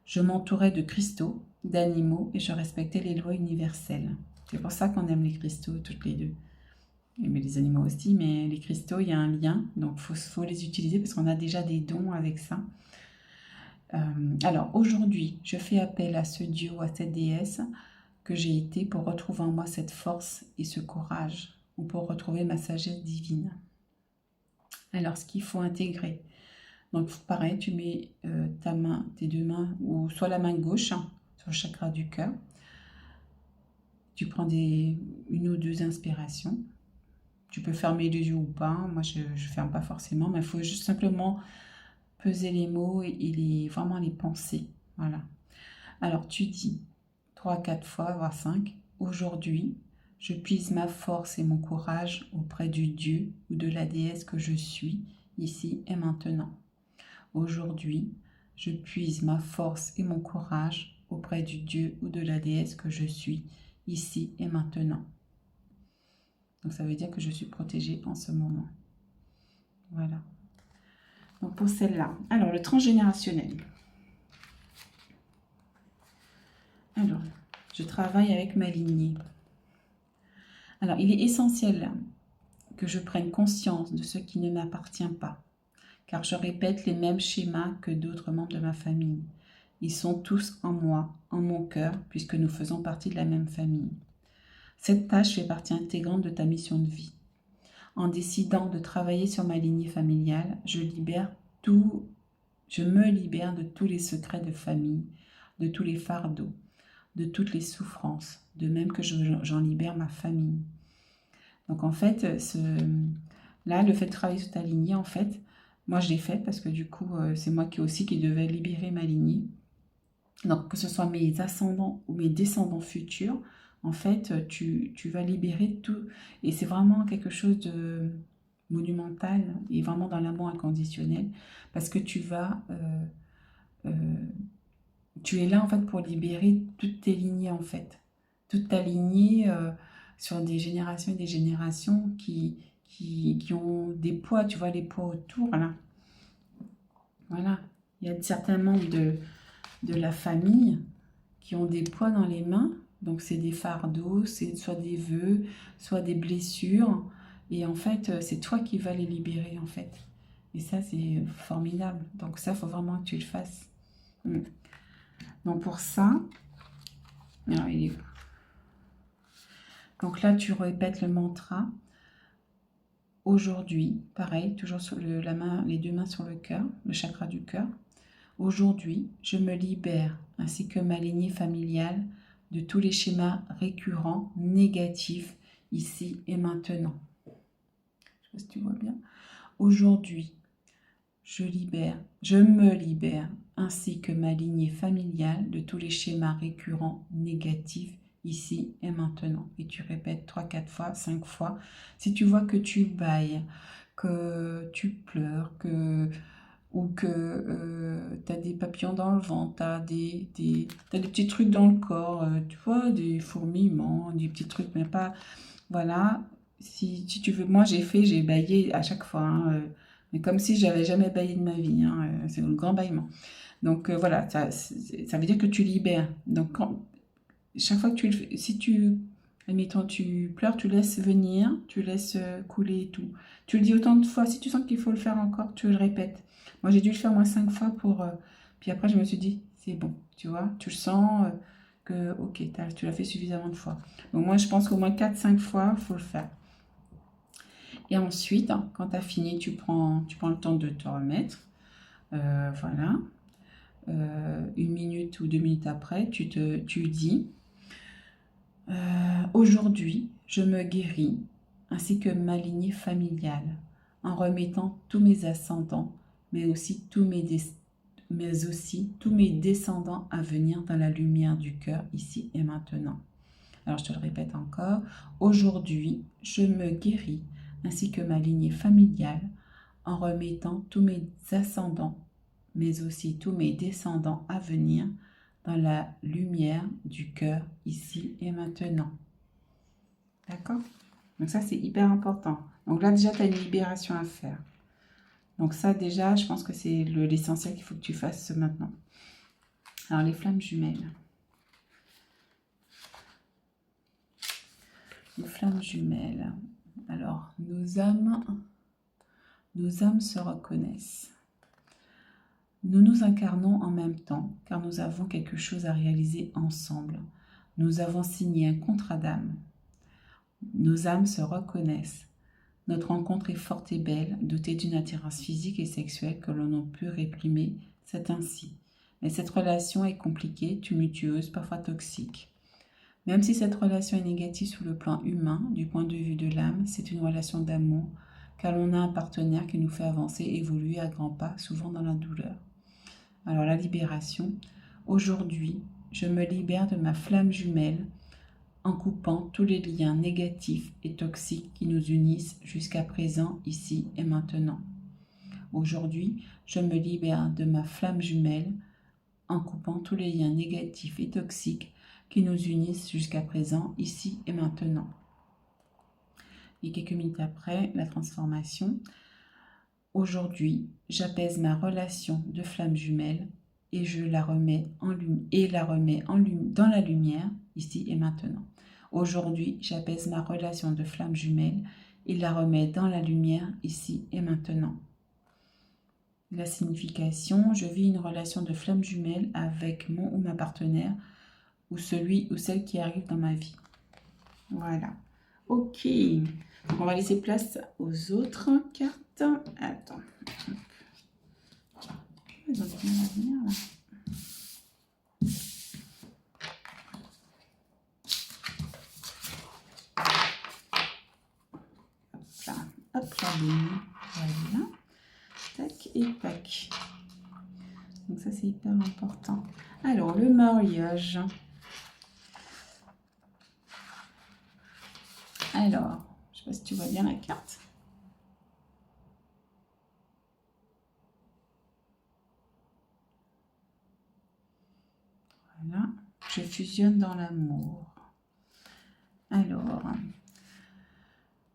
Je m'entourais de cristaux, d'animaux et je respectais les lois universelles. C'est pour ça qu'on aime les cristaux toutes les deux. Mais les animaux aussi, mais les cristaux, il y a un lien, donc il faut les utiliser parce qu'on a déjà des dons avec ça. Alors, aujourd'hui, je fais appel à ce Dieu ou à cette déesse que j'ai été pour retrouver en moi cette force et ce courage, ou pour retrouver ma sagesse divine. Alors, ce qu'il faut intégrer, donc pareil, tu mets ta main, tes deux mains, ou soit la main gauche, sur le chakra du cœur. Tu prends une ou deux inspirations. Tu peux fermer les yeux ou pas. Moi, je ne ferme pas forcément, mais il faut juste simplement peser les mots et vraiment les penser. Voilà. Alors, tu dis 3, 4 fois, voire 5. Aujourd'hui, je puise ma force et mon courage auprès du Dieu ou de la déesse que je suis, ici et maintenant. Aujourd'hui, je puise ma force et mon courage auprès du Dieu ou de la déesse que je suis, ici et maintenant. Donc ça veut dire que je suis protégée en ce moment. Voilà. Donc pour celle-là. Alors, le transgénérationnel. Alors, je travaille avec ma lignée. Alors, il est essentiel que je prenne conscience de ce qui ne m'appartient pas, car je répète les mêmes schémas que d'autres membres de ma famille. Ils sont tous en moi, en mon cœur, puisque nous faisons partie de la même famille. Cette tâche fait partie intégrante de ta mission de vie. En décidant de travailler sur ma lignée familiale, je me libère de tous les secrets de famille, de tous les fardeaux, de toutes les souffrances, de même que j'en libère ma famille. Donc en fait, là, le fait de travailler sur ta lignée, en fait, moi je l'ai fait parce que du coup, c'est moi qui devais libérer ma lignée. Donc que ce soit mes ascendants ou mes descendants futurs, en fait, tu vas libérer tout. Et c'est vraiment quelque chose de monumental et vraiment dans l'amour inconditionnel parce que tu es là en fait pour libérer toutes tes lignées en fait. Toute ta lignée sur des générations et des générations qui ont des poids, tu vois, les poids autour, là. Voilà. Il y a certains membres de la famille qui ont des poids dans les mains. Donc, c'est des fardeaux, c'est soit des vœux, soit des blessures. Et en fait, c'est toi qui vas les libérer, en fait. Et ça, c'est formidable. Donc, ça, il faut vraiment que tu le fasses. Donc, pour ça... Alors, donc là, tu répètes le mantra. Aujourd'hui, pareil, toujours sur les deux mains sur le cœur, le chakra du cœur. Aujourd'hui, je me libère, ainsi que ma lignée familiale, de tous les schémas récurrents, négatifs, ici et maintenant. Je ne sais pas si tu vois bien. Aujourd'hui, je me libère, ainsi que ma lignée familiale, de tous les schémas récurrents, négatifs, ici et maintenant. Et tu répètes 3, 4 fois, 5 fois. Si tu vois que tu bailles, que tu pleures, ou que tu as des papillons dans le ventre, tu as des petits trucs dans le corps, tu vois, des fourmillements, des petits trucs, mais pas... Voilà, si tu veux, moi j'ai baillé à chaque fois, hein, mais comme si j'avais jamais baillé de ma vie, hein, c'est le grand bâillement. Donc voilà, ça veut dire que tu libères. Donc chaque fois que tu le fais, si tu, admettons, tu pleures, tu laisses venir, tu laisses couler et tout. Tu le dis autant de fois, si tu sens qu'il faut le faire encore, tu le répètes. Moi, j'ai dû le faire moins 5 fois pour... puis après, je me suis dit, c'est bon, tu vois, tu le sens que, ok, tu l'as fait suffisamment de fois. Donc moi, je pense qu'au moins 4-5 fois, il faut le faire. Et ensuite, quand tu as fini, tu prends le temps de te remettre. Voilà. 1 minute ou 2 minutes après, tu dis... aujourd'hui, je me guéris, ainsi que ma lignée familiale, en remettant tous mes ascendants, mais aussi tous mes descendants à venir dans la lumière du cœur, ici et maintenant. Alors, je te le répète encore. Aujourd'hui, je me guéris, ainsi que ma lignée familiale, en remettant tous mes ascendants, mais aussi tous mes descendants à venir dans la lumière du cœur, ici et maintenant. D'accord? Donc ça, c'est hyper important. Donc là, déjà, tu as une libération à faire. Donc ça, déjà, je pense que c'est l'essentiel qu'il faut que tu fasses maintenant. Alors, les flammes jumelles. Les flammes jumelles. Alors, nos âmes se reconnaissent. Nous nous incarnons en même temps, car nous avons quelque chose à réaliser ensemble. Nous avons signé un contrat d'âme. Nos âmes se reconnaissent. Notre rencontre est forte et belle, dotée d'une attirance physique et sexuelle que l'on ne peut réprimer, c'est ainsi. Mais cette relation est compliquée, tumultueuse, parfois toxique. Même si cette relation est négative sur le plan humain, du point de vue de l'âme, c'est une relation d'amour, car l'on a un partenaire qui nous fait avancer, évoluer à grands pas, souvent dans la douleur. Alors la libération. Aujourd'hui, je me libère de ma flamme jumelle en coupant tous les liens négatifs et toxiques qui nous unissent jusqu'à présent, ici et maintenant. Aujourd'hui, je me libère de ma flamme jumelle en coupant tous les liens négatifs et toxiques qui nous unissent jusqu'à présent, ici et maintenant. Et quelques minutes après, la transformation. Aujourd'hui, j'apaise ma relation de flamme jumelle et je la remets dans la lumière, ici et maintenant. Aujourd'hui, j'apaise ma relation de flamme jumelle et la remets dans la lumière, ici et maintenant. La signification, je vis une relation de flamme jumelle avec mon ou ma partenaire ou celui ou celle qui arrive dans ma vie. Voilà. Ok. Donc on va laisser place aux autres cartes. Attends. Ils ont bien à venir là. Hop là, voilà. Tac et tac. Donc ça c'est hyper important. Alors le mariage. Alors, je ne sais pas si tu vois bien la carte. Voilà. Je fusionne dans l'amour. Alors,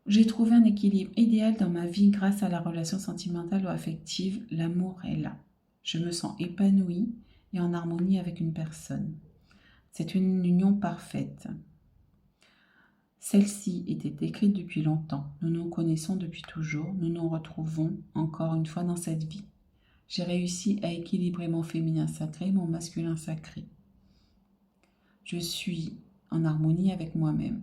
j'ai trouvé un équilibre idéal dans ma vie grâce à la relation sentimentale ou affective. L'amour est là. Je me sens épanouie et en harmonie avec une personne. C'est une union parfaite. Celle-ci était écrite depuis longtemps. Nous nous connaissons depuis toujours. Nous nous retrouvons encore une fois dans cette vie. J'ai réussi à équilibrer mon féminin sacré et mon masculin sacré. Je suis en harmonie avec moi-même.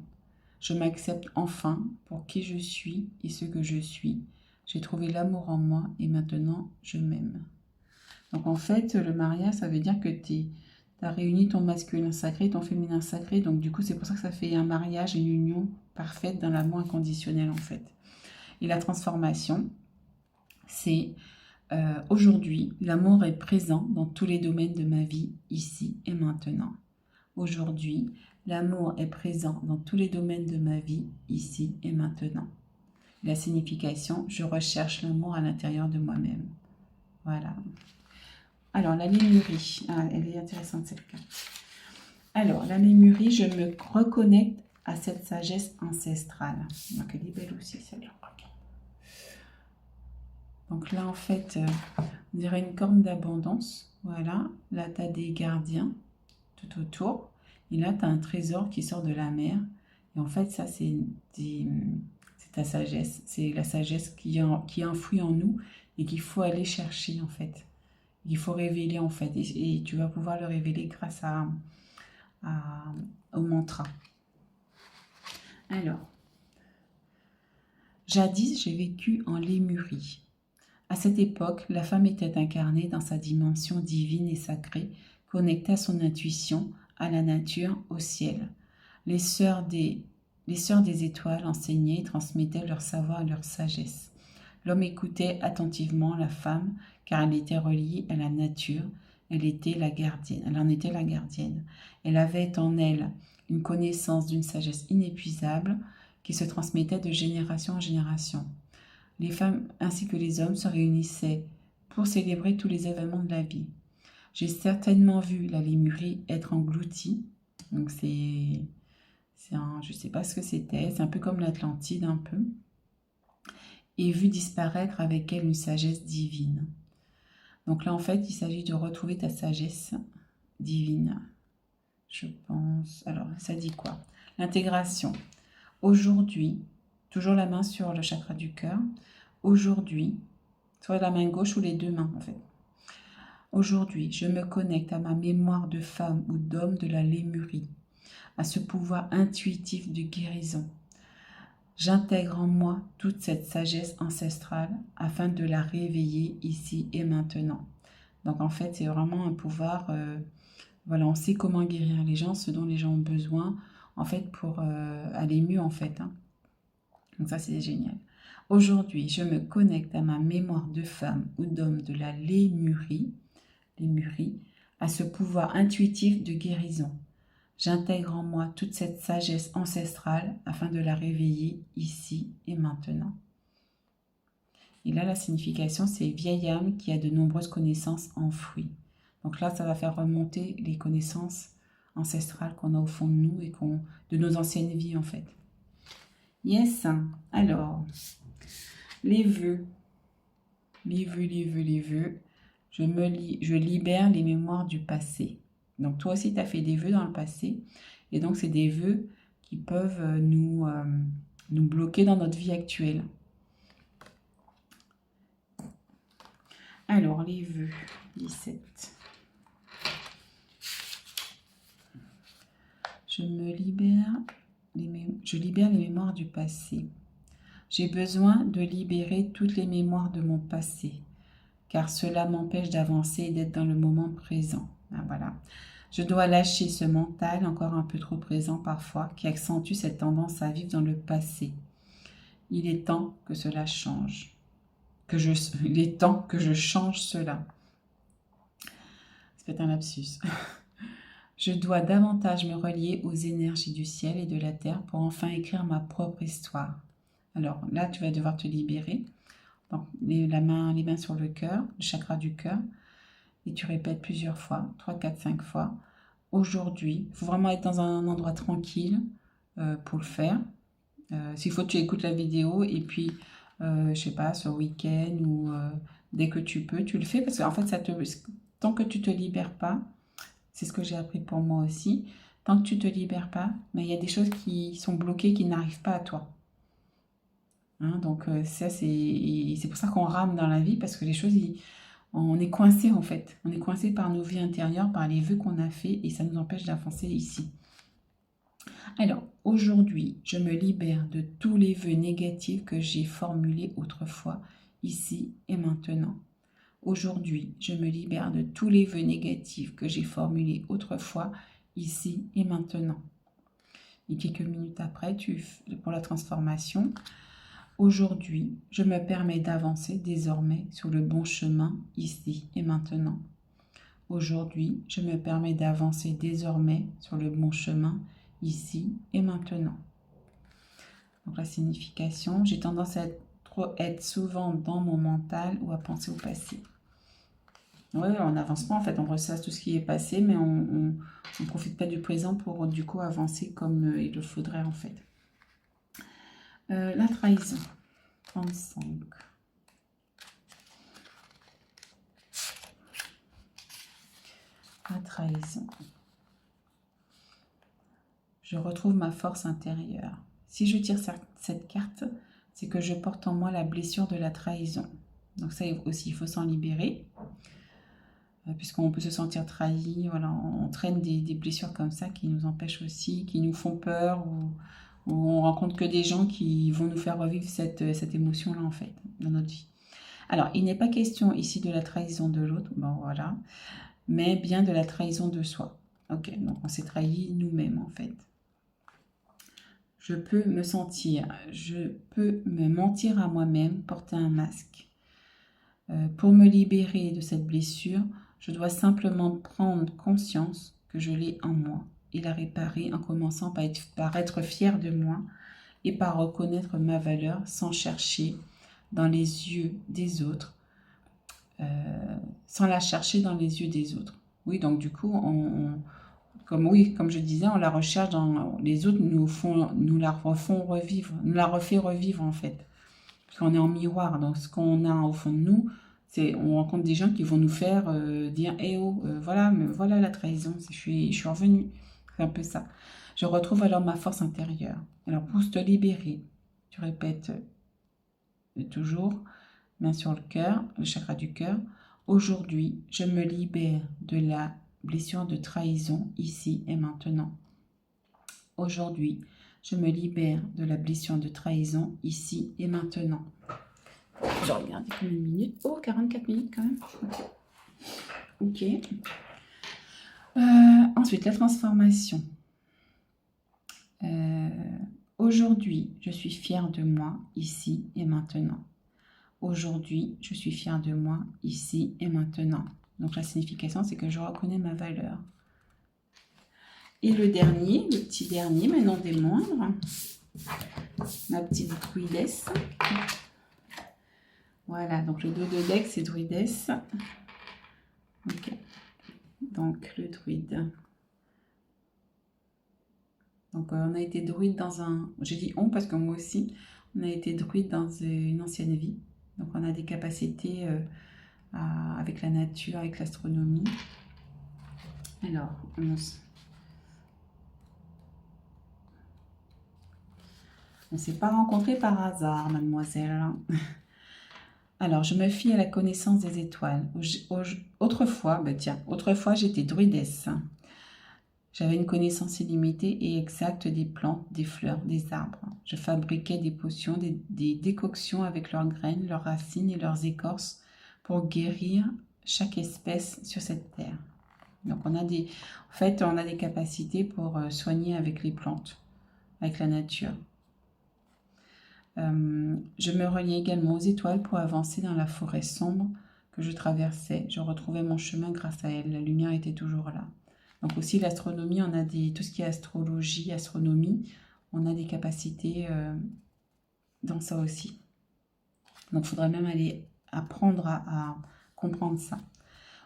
Je m'accepte enfin pour qui je suis et ce que je suis. J'ai trouvé l'amour en moi et maintenant je m'aime. Donc en fait, le mariage, ça veut dire que tu as réuni ton masculin sacré et ton féminin sacré. Donc du coup, c'est pour ça que ça fait un mariage, une union parfaite dans l'amour inconditionnel en fait. Et la transformation, c'est aujourd'hui, l'amour est présent dans tous les domaines de ma vie, ici et maintenant. Aujourd'hui, l'amour est présent dans tous les domaines de ma vie, ici et maintenant. La signification, je recherche l'amour à l'intérieur de moi-même. Voilà. Alors, la lémurie. Ah, elle est intéressante cette carte. Alors, la lémurie, je me reconnecte à cette sagesse ancestrale. Donc, elle est belle aussi, celle-là. Donc là, en fait, on dirait une corne d'abondance. Voilà. Là, tu as des gardiens tout autour. Et là, tu as un trésor qui sort de la mer. Et en fait, ça, c'est ta sagesse. C'est la sagesse qui est enfouie en nous et qu'il faut aller chercher, en fait. Il faut révéler, en fait. Et tu vas pouvoir le révéler grâce au mantra. Alors, jadis, j'ai vécu en Lémurie. À cette époque, la femme était incarnée dans sa dimension divine et sacrée, connectée à son intuition, à la nature, au ciel. Les sœurs des étoiles enseignaient et transmettaient leur savoir et leur sagesse. L'homme écoutait attentivement la femme, car elle était reliée à la nature, elle en était la gardienne. Elle avait en elle une connaissance d'une sagesse inépuisable qui se transmettait de génération en génération. Les femmes ainsi que les hommes se réunissaient pour célébrer tous les événements de la vie. J'ai certainement vu la lémurie être engloutie. Donc je ne sais pas ce que c'était, c'est un peu comme l'Atlantide un peu. Et vu disparaître avec elle une sagesse divine. Donc là en fait il s'agit de retrouver ta sagesse divine. Je pense. Alors ça dit quoi? L'intégration. Aujourd'hui, toujours la main sur le chakra du cœur. Aujourd'hui, soit la main gauche ou les deux mains en fait. Aujourd'hui, je me connecte à ma mémoire de femme ou d'homme de la Lémurie, à ce pouvoir intuitif de guérison. J'intègre en moi toute cette sagesse ancestrale afin de la réveiller ici et maintenant. Donc en fait, c'est vraiment un pouvoir, voilà, on sait comment guérir les gens, ce dont les gens ont besoin, en fait, pour aller mieux, en fait. Hein. Donc ça, c'est génial. Aujourd'hui, je me connecte à ma mémoire de femme ou d'homme de la Lémurie, à ce pouvoir intuitif de guérison. J'intègre en moi toute cette sagesse ancestrale afin de la réveiller ici et maintenant. Et là, la signification, c'est vieille âme qui a de nombreuses connaissances enfouies. Donc là, ça va faire remonter les connaissances ancestrales qu'on a au fond de nous et de nos anciennes vies, en fait. Yes. Alors, les vœux. Les vœux. Je libère les mémoires du passé. Donc, toi aussi, tu as fait des vœux dans le passé. Et donc, c'est des vœux qui peuvent nous bloquer dans notre vie actuelle. Alors, les vœux, 17. Je libère les mémoires du passé. J'ai besoin de libérer toutes les mémoires de mon passé, car cela m'empêche d'avancer et d'être dans le moment présent. Ah, voilà. Je dois lâcher ce mental encore un peu trop présent parfois, qui accentue cette tendance à vivre dans le passé. Il est temps que cela change. Il est temps que je change cela. C'est peut-être un lapsus. Je dois davantage me relier aux énergies du ciel et de la terre pour enfin écrire ma propre histoire. Alors là, tu vas devoir te libérer. Donc, les mains sur le cœur, le chakra du cœur. Et tu répètes plusieurs fois, 3, 4, 5 fois. Aujourd'hui, il faut vraiment être dans un endroit tranquille pour le faire. S'il faut, tu écoutes la vidéo et puis, je sais pas, ce week-end ou dès que tu peux, tu le fais. Parce qu'en fait, tant que tu ne te libères pas, c'est ce que j'ai appris pour moi aussi, tant que tu ne te libères pas, mais il y a des choses qui sont bloquées, qui n'arrivent pas à toi. Hein, donc ça, c'est pour ça qu'on rame dans la vie, parce que les choses, on est coincé en fait. On est coincé par nos vies intérieures, par les vœux qu'on a faits, et ça nous empêche d'avancer ici. Alors, aujourd'hui, je me libère de tous les vœux négatifs que j'ai formulés autrefois, ici et maintenant. Aujourd'hui, je me libère de tous les vœux négatifs que j'ai formulés autrefois, ici et maintenant. Et quelques minutes après, pour la transformation, aujourd'hui, je me permets d'avancer désormais sur le bon chemin, ici et maintenant. Aujourd'hui, je me permets d'avancer désormais sur le bon chemin, ici et maintenant. Donc la signification, j'ai tendance à être souvent dans mon mental ou à penser au passé. Oui, on n'avance pas en fait, on ressasse tout ce qui est passé, mais on ne profite pas du présent pour du coup avancer comme il le faudrait en fait. La trahison, 35. La trahison. Je retrouve ma force intérieure. Si je tire cette carte, c'est que je porte en moi la blessure de la trahison. Donc ça aussi, il faut s'en libérer. Puisqu'on peut se sentir trahi, voilà, on traîne des blessures comme ça qui nous empêchent aussi, qui nous font peur, ou on rencontre que des gens qui vont nous faire revivre cette émotion-là en fait, dans notre vie. Alors, il n'est pas question ici de la trahison de l'autre, bon voilà, mais bien de la trahison de soi. Ok, donc on s'est trahi nous-mêmes en fait. Je peux me mentir à moi-même, porter un masque. Pour me libérer de cette blessure, je dois simplement prendre conscience que je l'ai en moi et la réparer en commençant par être fière de moi et par reconnaître ma valeur sans chercher dans les yeux des autres, sans la chercher dans les yeux des autres. Oui, donc du coup, comme je disais, on la recherche dans les autres, nous la refait revivre en fait. Parce qu'on est en miroir, donc ce qu'on a au fond de nous, on rencontre des gens qui vont nous faire dire « Eh oh, voilà la trahison, je suis revenue ». C'est un peu ça. Je retrouve alors ma force intérieure. Alors pour te libérer, tu répètes toujours, main sur le cœur, le chakra du cœur. Aujourd'hui, je me libère de la blessure de trahison ici et maintenant. Aujourd'hui, je me libère de la blessure de trahison ici et maintenant. Je regarde combien de minutes. Oh, 44 minutes quand même. Ok. Ensuite, la transformation. Aujourd'hui, je suis fière de moi ici et maintenant. Aujourd'hui, je suis fière de moi ici et maintenant. Donc la signification, c'est que je reconnais ma valeur. Et le dernier, le petit dernier, mais non des moindres, ma petite druidesse. Voilà, donc le dos de deck, c'est druidesse. Ok, donc le druide. Donc on a été druide dans un... J'ai dit on parce que moi aussi, on a été druide dans une ancienne vie. Donc on a des capacités avec la nature, avec l'astronomie. Alors, on ne s'est pas rencontrés par hasard, mademoiselle. Alors, je me fie à la connaissance des étoiles. Autrefois, autrefois j'étais druidesse. J'avais une connaissance illimitée et exacte des plantes, des fleurs, des arbres. Je fabriquais des potions, des décoctions avec leurs graines, leurs racines et leurs écorces pour guérir chaque espèce sur cette terre. Donc, on a des capacités pour soigner avec les plantes, avec la nature. Je me reliais également aux étoiles pour avancer dans la forêt sombre que je traversais. Je retrouvais mon chemin grâce à elle. La lumière était toujours là. Donc aussi l'astronomie, on a tout ce qui est astrologie, astronomie, on a des capacités dans ça aussi. Donc il faudrait même aller apprendre à comprendre ça.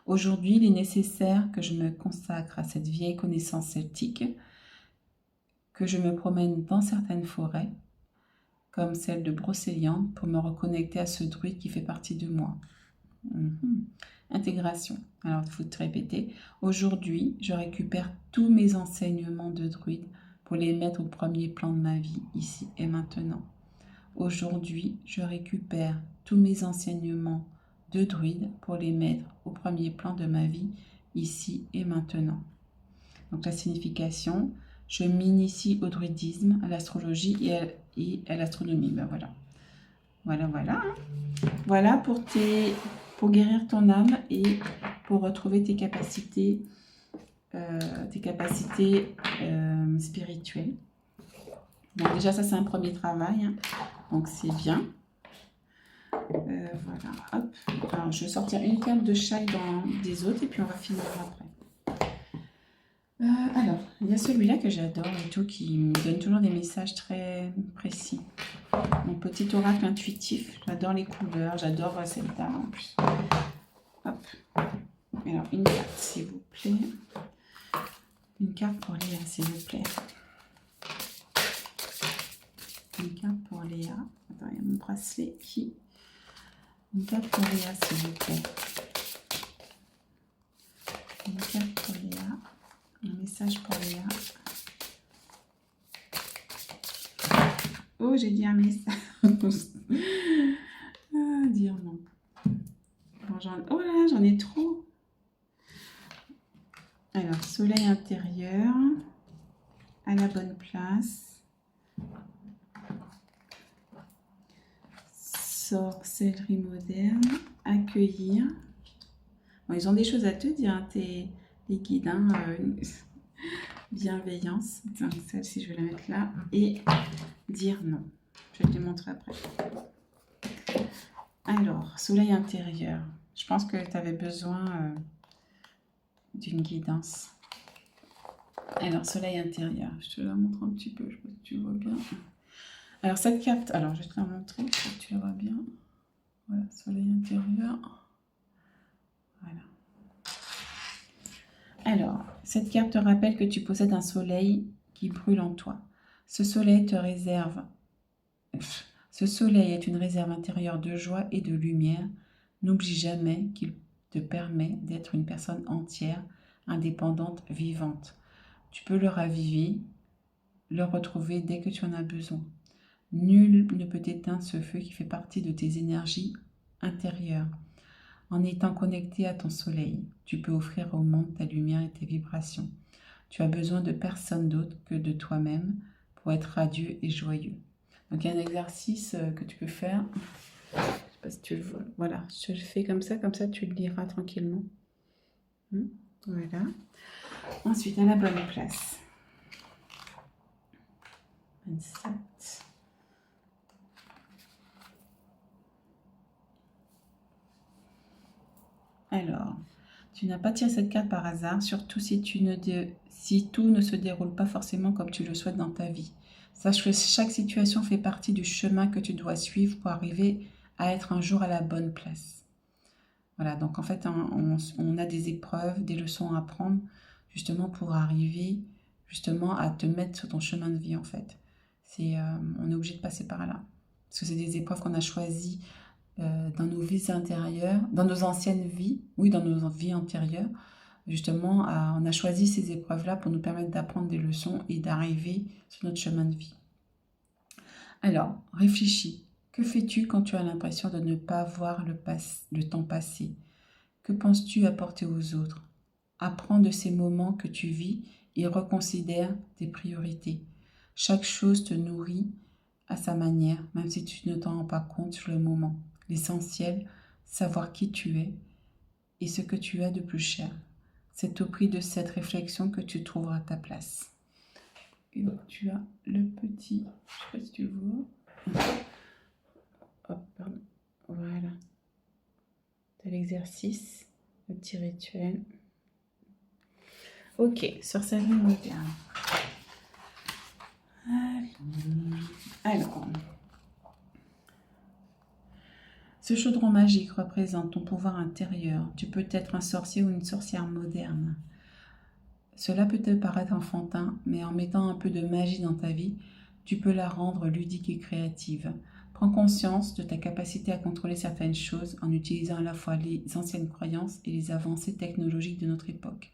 Aujourd'hui, il est nécessaire que je me consacre à cette vieille connaissance celtique, que je me promène dans certaines forêts, comme celle de Brocéliande, pour me reconnecter à ce druide qui fait partie de moi. Intégration. Alors, il faut te répéter. Aujourd'hui, je récupère tous mes enseignements de druide pour les mettre au premier plan de ma vie, ici et maintenant. Aujourd'hui, je récupère tous mes enseignements de druide pour les mettre au premier plan de ma vie, ici et maintenant. Donc, la signification, je m'initie au druidisme, à l'astrologie et à l'astronomie. Ben voilà. Voilà. Voilà pour guérir ton âme et pour retrouver tes capacités spirituelles. Donc déjà, ça, c'est un premier travail. Hein. Donc, c'est bien. Voilà, hop. Alors, je vais sortir une carte de chaque dans des autres et puis on va finir après. Alors, il y a celui-là que j'adore et tout, qui me donne toujours des messages très précis. Mon petit oracle intuitif, j'adore les couleurs, j'adore cette dame en plus. Hop. Alors, une carte, s'il vous plaît. Une carte pour Léa, s'il vous plaît. Une carte pour Léa. Attends, il y a mon bracelet qui... Une carte pour Léa, s'il vous plaît. Une carte pour Léa. Un message pour Léa. Oh, j'ai dit un message. Dire non. Bon, oh là là, j'en ai trop. Alors, soleil intérieur. À la bonne place. Sorcellerie moderne. Accueillir. Bon, ils ont des choses à te dire, hein, les guides. Hein, bienveillance. Donc, celle-ci, je vais la mettre là. Et dire non. Je vais te montrer après. Alors, soleil intérieur. Je pense que tu avais besoin d'une guidance. Alors, soleil intérieur. Je te la montre un petit peu. Je sais pas si tu vois bien. Alors, cette carte... Alors, je vais te la montrer. Je sais que tu la vois bien. Voilà, soleil intérieur. Voilà. Alors, cette carte te rappelle que tu possèdes un soleil qui brûle en toi. Ce soleil te réserve... Ce soleil est une réserve intérieure de joie et de lumière. N'oublie jamais qu'il te permet d'être une personne entière, indépendante, vivante. Tu peux le raviver, le retrouver dès que tu en as besoin. Nul ne peut éteindre ce feu qui fait partie de tes énergies intérieures. En étant connecté à ton soleil, tu peux offrir au monde ta lumière et tes vibrations. Tu as besoin de personne d'autre que de toi-même pour être radieux et joyeux. Donc, il y a un exercice que tu peux faire. Je ne sais pas si tu le vois. Voilà, je le fais comme ça tu le liras tranquillement. Voilà. Ensuite, à la bonne place. 27. Alors, tu n'as pas tiré cette carte par hasard, surtout si tout ne se déroule pas forcément comme tu le souhaites dans ta vie. Sache que chaque situation fait partie du chemin que tu dois suivre pour arriver à être un jour à la bonne place. Voilà, donc en fait, on a des épreuves, des leçons à apprendre, justement pour arriver justement à te mettre sur ton chemin de vie, en fait. On est obligé de passer par là. Parce que c'est des épreuves qu'on a choisies dans nos vies intérieures, dans nos anciennes vies, oui, dans nos vies antérieures. Justement, on a choisi ces épreuves-là pour nous permettre d'apprendre des leçons et d'arriver sur notre chemin de vie. Alors, réfléchis. Que fais-tu quand tu as l'impression de ne pas voir le temps passer? Que penses-tu apporter aux autres? Apprends de ces moments que tu vis et reconsidère tes priorités. Chaque chose te nourrit à sa manière, même si tu ne t'en rends pas compte sur le moment. L'essentiel, savoir qui tu es et ce que tu as de plus cher. C'est au prix de cette réflexion que tu trouveras ta place. Et donc tu as le petit, je ne sais pas si tu vois. Hop, pardon. Voilà. Tu as l'exercice, le petit rituel. Ok, sorcellerie moderne. Alors, ce chaudron magique représente ton pouvoir intérieur. Tu peux être un sorcier ou une sorcière moderne. Cela peut te paraître enfantin, mais en mettant un peu de magie dans ta vie, tu peux la rendre ludique et créative. Prends conscience de ta capacité à contrôler certaines choses en utilisant à la fois les anciennes croyances et les avancées technologiques de notre époque.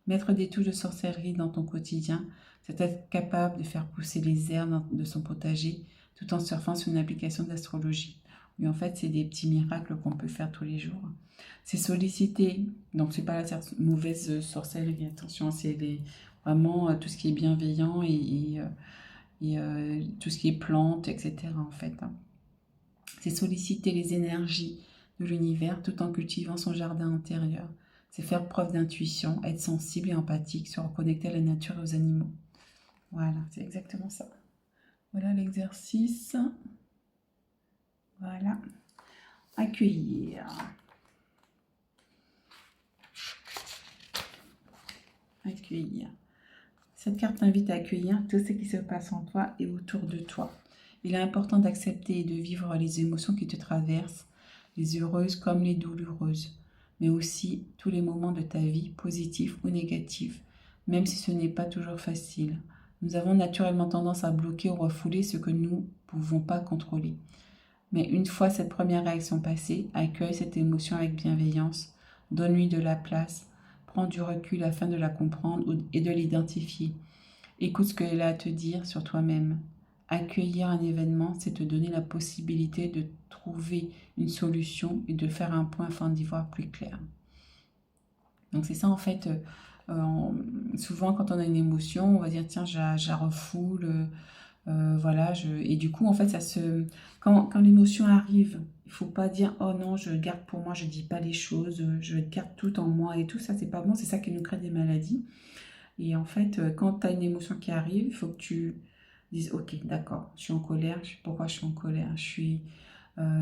Mettre des touches de sorcellerie dans ton quotidien, c'est être capable de faire pousser les herbes de son potager tout en surfant sur une application d'astrologie. Oui, en fait, c'est des petits miracles qu'on peut faire tous les jours. C'est solliciter, donc c'est pas la mauvaise sorcellerie, attention, c'est vraiment tout ce qui est bienveillant et tout ce qui est plantes, etc. en fait. C'est solliciter les énergies de l'univers tout en cultivant son jardin intérieur. C'est faire preuve d'intuition, être sensible et empathique, se reconnecter à la nature et aux animaux. Voilà, c'est exactement ça. Voilà l'exercice. Voilà. Accueillir. Accueillir. Cette carte t'invite à accueillir tout ce qui se passe en toi et autour de toi. Il est important d'accepter et de vivre les émotions qui te traversent, les heureuses comme les douloureuses, mais aussi tous les moments de ta vie, positifs ou négatifs, même si ce n'est pas toujours facile. Nous avons naturellement tendance à bloquer ou refouler ce que nous ne pouvons pas contrôler. Mais une fois cette première réaction passée, accueille cette émotion avec bienveillance, donne-lui de la place, prends du recul afin de la comprendre et de l'identifier. Écoute ce qu'elle a à te dire sur toi-même. Accueillir un événement, c'est te donner la possibilité de trouver une solution et de faire un point afin d'y voir plus clair. Donc c'est ça en fait, souvent quand on a une émotion, on va dire tiens, je la refoule, voilà, et du coup en fait quand l'émotion arrive, il faut pas dire oh non, je garde pour moi, je dis pas les choses, je garde tout en moi et tout ça, c'est pas bon, c'est ça qui nous crée des maladies. Et en fait, quand tu as une émotion qui arrive, il faut que tu dises ok, d'accord, je suis en colère, pourquoi je suis en colère, je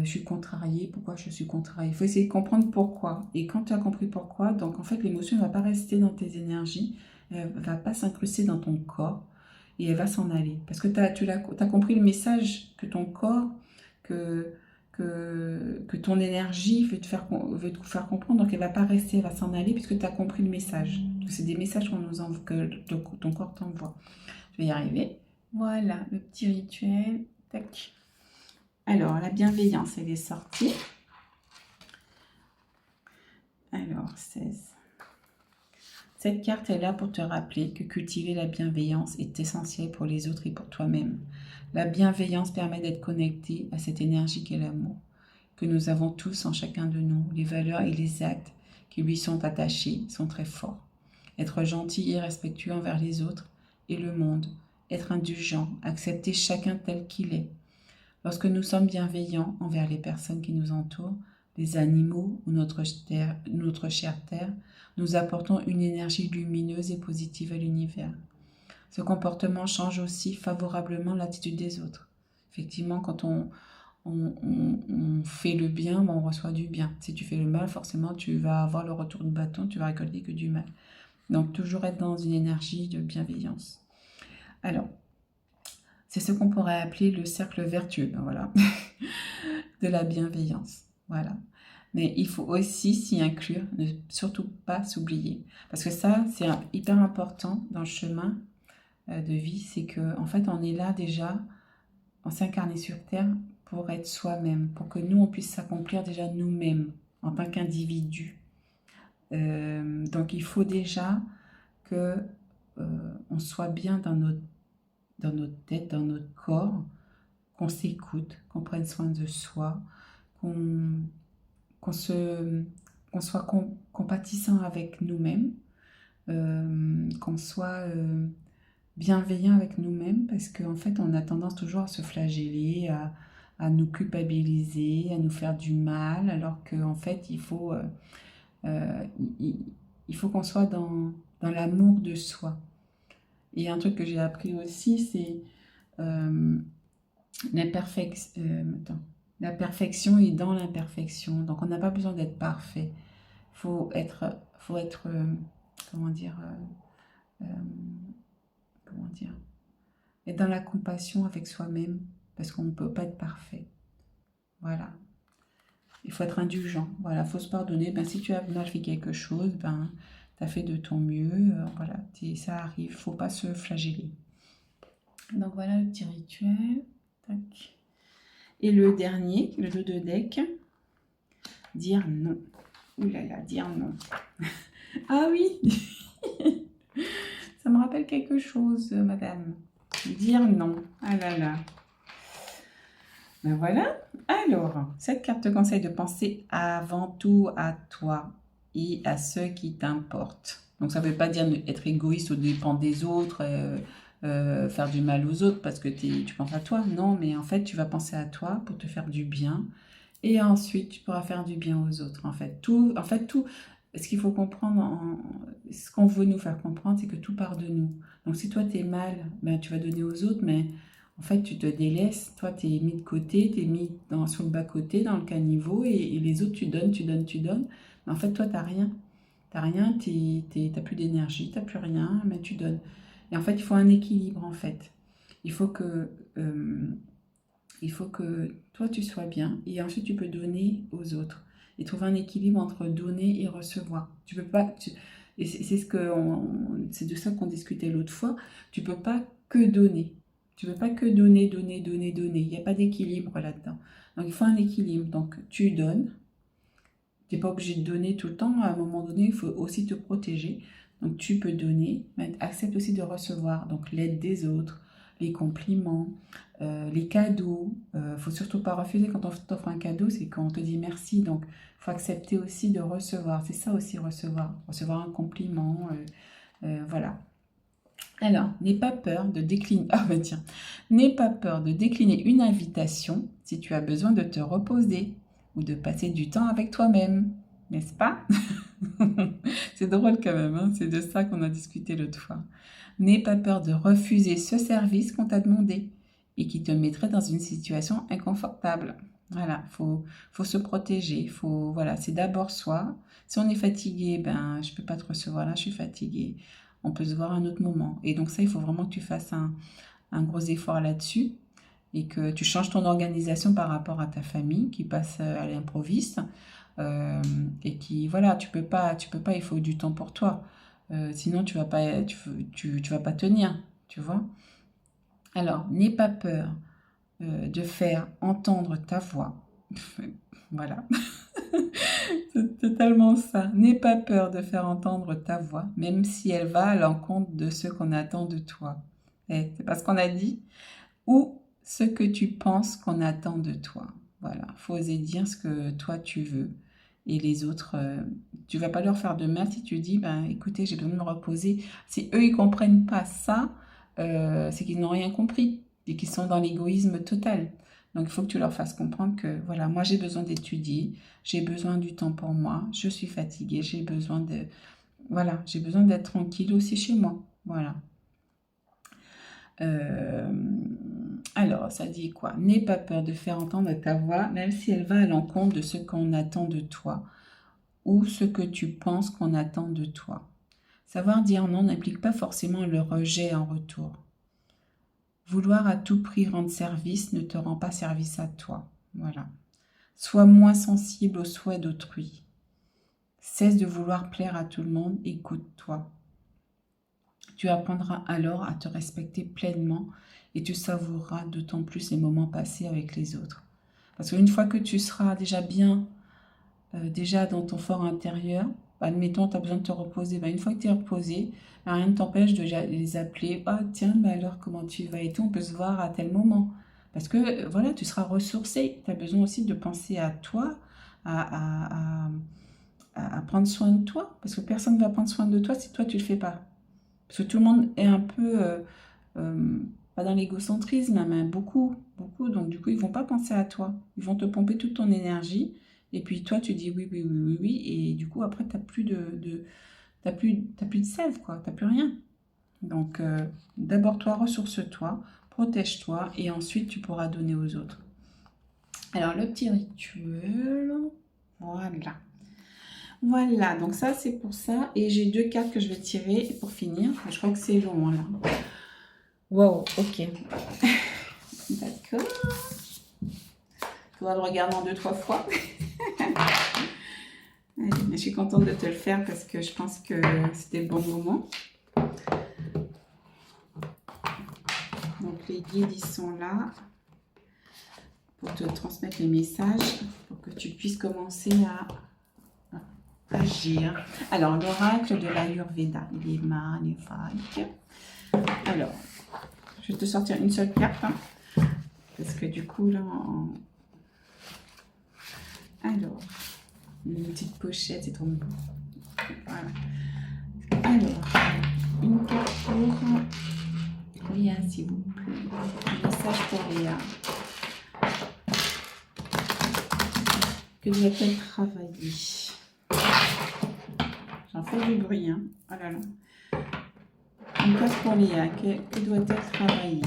suis contrariée, pourquoi je suis contrariée. Il faut essayer de comprendre pourquoi. Et quand tu as compris pourquoi, donc en fait l'émotion ne va pas rester dans tes énergies, elle ne va pas s'incruster dans ton corps et elle va s'en aller. Parce que tu as compris le message que ton corps, que ton énergie veut te faire comprendre, donc elle ne va pas rester, elle va s'en aller puisque tu as compris le message. C'est des messages que ton corps t'envoie. Je vais y arriver. Voilà, le petit rituel. Tac. Alors, la bienveillance, elle est sortie. Alors, 16. Cette carte est là pour te rappeler que cultiver la bienveillance est essentiel pour les autres et pour toi-même. La bienveillance permet d'être connecté à cette énergie qu'est l'amour. que nous avons tous en chacun de nous. Les valeurs et les actes qui lui sont attachés sont très forts. Être gentil et respectueux envers les autres et le monde. Être indulgent, accepter chacun tel qu'il est. Lorsque nous sommes bienveillants envers les personnes qui nous entourent, les animaux ou notre chère terre, nous apportons une énergie lumineuse et positive à l'univers. Ce comportement change aussi favorablement l'attitude des autres. Effectivement, quand on fait le bien, on reçoit du bien. Si tu fais le mal, forcément, tu vas avoir le retour de bâton, tu vas récolter que du mal. Donc, toujours être dans une énergie de bienveillance. Alors, c'est ce qu'on pourrait appeler le cercle vertueux, voilà, de la bienveillance. Voilà. Mais il faut aussi s'y inclure, ne surtout pas s'oublier. Parce que ça, c'est hyper important dans le chemin de vie, c'est qu'en fait, on est là déjà, on s'est incarné sur Terre pour être soi-même, pour que nous, on puisse s'accomplir déjà nous-mêmes, en tant qu'individu. Donc, il faut déjà que on soit bien dans notre tête, dans notre corps, qu'on s'écoute, qu'on prenne soin de soi, qu'on soit compatissant avec nous-mêmes, qu'on soit bienveillant avec nous-mêmes, parce qu'en fait, on a tendance toujours à se flageller, à nous culpabiliser, à nous faire du mal, alors qu'en fait, il faut qu'on soit dans l'amour de soi. Et un truc que j'ai appris aussi, c'est la perfection est dans l'imperfection. Donc, on n'a pas besoin d'être parfait. Faut être comment dire, être dans la compassion avec soi-même, parce qu'on ne peut pas être parfait. Voilà. Il faut être indulgent. Voilà, il faut se pardonner. Ben, si tu as mal fait quelque chose, ben, tu as fait de ton mieux. Voilà, ça arrive. Il ne faut pas se flageller. Donc voilà le petit rituel. Tac. Et le dernier, le dos de deck, dire non. Ouh là là, dire non. Ah oui. Ça me rappelle quelque chose, madame. Dire non. Ah là là. Ben voilà. Alors, cette carte te conseille de penser avant tout à toi et à ceux qui t'importent. Donc, ça ne veut pas dire être égoïste au dépend des autres, faire du mal aux autres parce que tu penses à toi. Non, mais en fait, tu vas penser à toi pour te faire du bien. Et ensuite, tu pourras faire du bien aux autres. En fait, tout, ce qu'il faut comprendre, ce qu'on veut nous faire comprendre, c'est que tout part de nous. Donc, si toi, tu es mal, ben, tu vas donner aux autres, mais en fait, tu te délaisses. Toi, tu es mis de côté, tu es mis sur le bas-côté, dans le caniveau, et les autres, tu donnes. Mais en fait, toi, tu n'as rien. Tu n'as rien, tu n'as plus d'énergie, tu n'as plus rien, mais tu donnes. Et en fait, il faut un équilibre, en fait. Il faut que toi, tu sois bien, et ensuite, tu peux donner aux autres. Et trouver un équilibre entre donner et recevoir. Tu peux pas... et c'est de ça qu'on discutait l'autre fois. Tu peux pas que donner. Tu peux pas que donner. Il n'y a pas d'équilibre là-dedans. Donc, il faut un équilibre. Donc, tu donnes. Tu n'es pas obligé de donner tout le temps. À un moment donné, il faut aussi te protéger. Donc, tu peux donner, mais accepte aussi de recevoir. Donc, l'aide des autres, les compliments, les cadeaux. Faut surtout pas refuser quand on t'offre un cadeau, c'est quand on te dit merci. Donc, il faut accepter aussi de recevoir. C'est ça aussi, recevoir. Recevoir un compliment. Voilà. Alors, n'aie pas peur de décliner. Ah ben tiens, n'aie pas peur de décliner une invitation si tu as besoin de te reposer ou de passer du temps avec toi-même, n'est-ce pas? C'est drôle quand même, hein, c'est de ça qu'on a discuté l'autre fois. N'aie pas peur de refuser ce service qu'on t'a demandé et qui te mettrait dans une situation inconfortable. Voilà, faut se protéger. Voilà, c'est d'abord soi. Si on est fatigué, ben je peux pas te recevoir là, je suis fatiguée. On peut se voir à un autre moment. Et donc ça, il faut vraiment que tu fasses un gros effort là-dessus et que tu changes ton organisation par rapport à ta famille qui passe à l'improviste. Et qui, voilà, tu peux pas, il faut du temps pour toi. Sinon, tu vas pas tenir, tu vois. Alors, n'aie pas peur de faire entendre ta voix. Voilà. C'est totalement ça. N'aie pas peur de faire entendre ta voix, même si elle va à l'encontre de ce qu'on attend de toi. C'est pas ce qu'on a dit. Ou ce que tu penses qu'on attend de toi. Voilà, il faut oser dire ce que toi tu veux. Et les autres, tu vas pas leur faire de mal si tu dis, ben écoutez, j'ai besoin de me reposer. Si eux, ils comprennent pas ça, c'est qu'ils n'ont rien compris et qu'ils sont dans l'égoïsme total. Donc, il faut que tu leur fasses comprendre que, voilà, moi, j'ai besoin d'étudier, j'ai besoin du temps pour moi, je suis fatiguée, j'ai besoin de, voilà, j'ai besoin d'être tranquille aussi chez moi. Voilà. Euh, alors, ça dit quoi? N'aie pas peur de faire entendre ta voix, même si elle va à l'encontre de ce qu'on attend de toi ou ce que tu penses qu'on attend de toi. Savoir dire non n'implique pas forcément le rejet en retour. Vouloir à tout prix rendre service ne te rend pas service à toi. Voilà. Sois moins sensible aux souhaits d'autrui. Cesse de vouloir plaire à tout le monde, écoute-toi. Tu apprendras alors à te respecter pleinement et tu savoureras d'autant plus les moments passés avec les autres. Parce qu'une fois que tu seras déjà bien, déjà dans ton fort intérieur, admettons, tu as besoin de te reposer. Une fois que tu es reposé, rien ne t'empêche de les appeler. Ah, tiens, alors comment tu vas et tout, on peut se voir à tel moment. Parce que voilà, tu seras ressourcé. Tu as besoin aussi de penser à toi, à prendre soin de toi. Parce que personne ne va prendre soin de toi si toi, tu ne le fais pas. Parce que tout le monde est un peu, pas dans l'égocentrisme, mais beaucoup, beaucoup. Donc, du coup, ils ne vont pas penser à toi. Ils vont te pomper toute ton énergie. Et puis, toi, tu dis oui, oui, oui, oui, oui. Et du coup, après, tu n'as plus t'as plus de sève, quoi. Tu n'as plus rien. Donc, d'abord, toi, ressource-toi, protège-toi. Et ensuite, tu pourras donner aux autres. Alors, le petit rituel. Voilà. Voilà, donc ça c'est pour ça. Et j'ai 2 cartes que je vais tirer pour finir. Je crois que c'est long là. Wow, ok. D'accord. Il faudra le regarder en 2-3 fois. Allez, mais je suis contente de te le faire parce que je pense que c'était le bon moment. Donc les guides ils sont là pour te transmettre les messages pour que tu puisses commencer à agir. Alors, l'oracle de l'Ayurveda, il est magnifique. Alors, je vais te sortir une seule carte, parce que du coup, là, alors, une petite pochette, c'est trop beau. Voilà. Alors, une carte pour Léa, s'il vous plaît. Un message pour Léa. Que doit-elle travailler? J'en fais du bruit, hein. Oh là là. Une carte pour Léa. Que doit-elle travailler?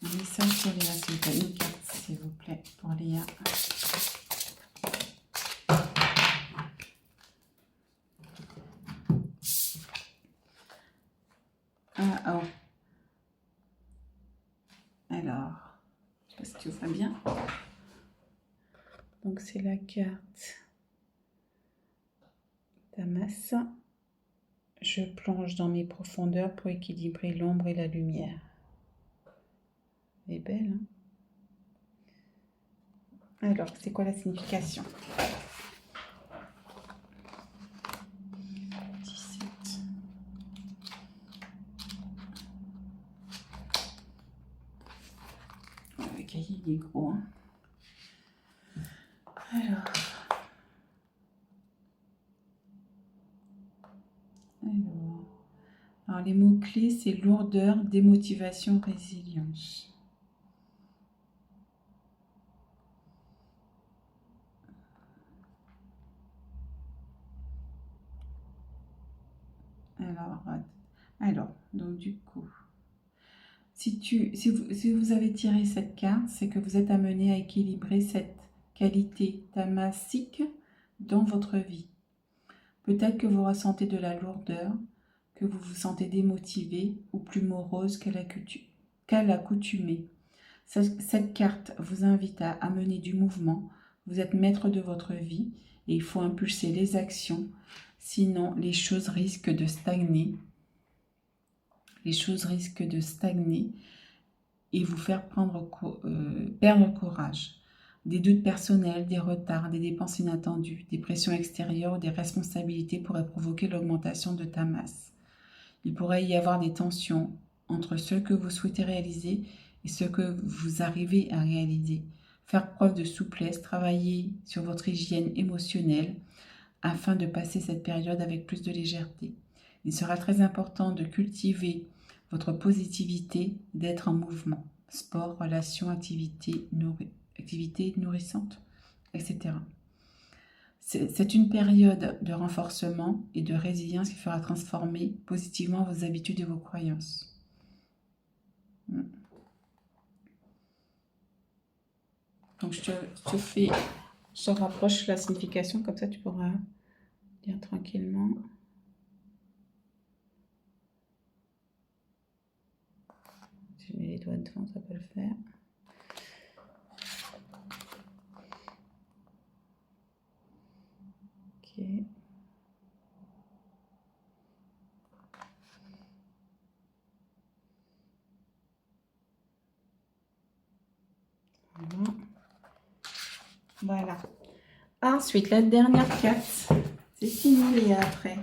Un message pour Léa, s'il vous plaît. Une carte, s'il vous plaît, pour Léa. Ah, oh. Alors, je sais pas si tu vois bien. Donc, c'est la carte Tamas. Je plonge dans mes profondeurs pour équilibrer l'ombre et la lumière. Elle est belle, hein? Alors, c'est quoi la signification? 17. Le cahier, il est gros, hein? Alors, les mots-clés, c'est lourdeur, démotivation, résilience. Alors, donc du coup, si vous avez tiré cette carte, c'est que vous êtes amené à équilibrer cette qualité tamasique dans votre vie. Peut-être que vous ressentez de la lourdeur, que vous vous sentez démotivé ou plus morose qu'à l'accoutumée. Cette carte vous invite à amener du mouvement. Vous êtes maître de votre vie et il faut impulser les actions. Sinon, les choses risquent de stagner. Les choses risquent de stagner et vous faire perdre courage. Des doutes personnels, des retards, des dépenses inattendues, des pressions extérieures ou des responsabilités pourraient provoquer l'augmentation de ta masse. Il pourrait y avoir des tensions entre ce que vous souhaitez réaliser et ce que vous arrivez à réaliser. Faire preuve de souplesse, travailler sur votre hygiène émotionnelle afin de passer cette période avec plus de légèreté. Il sera très important de cultiver votre positivité, d'être en mouvement. Sport, relations, activités nourrissantes, etc. C'est une période de renforcement et de résilience qui fera transformer positivement vos habitudes et vos croyances. Donc je te rapproche la signification, comme ça tu pourras lire tranquillement. Si je mets les doigts devant, ça peut le faire. Ok. Voilà. Ensuite, la dernière carte, c'est fini après.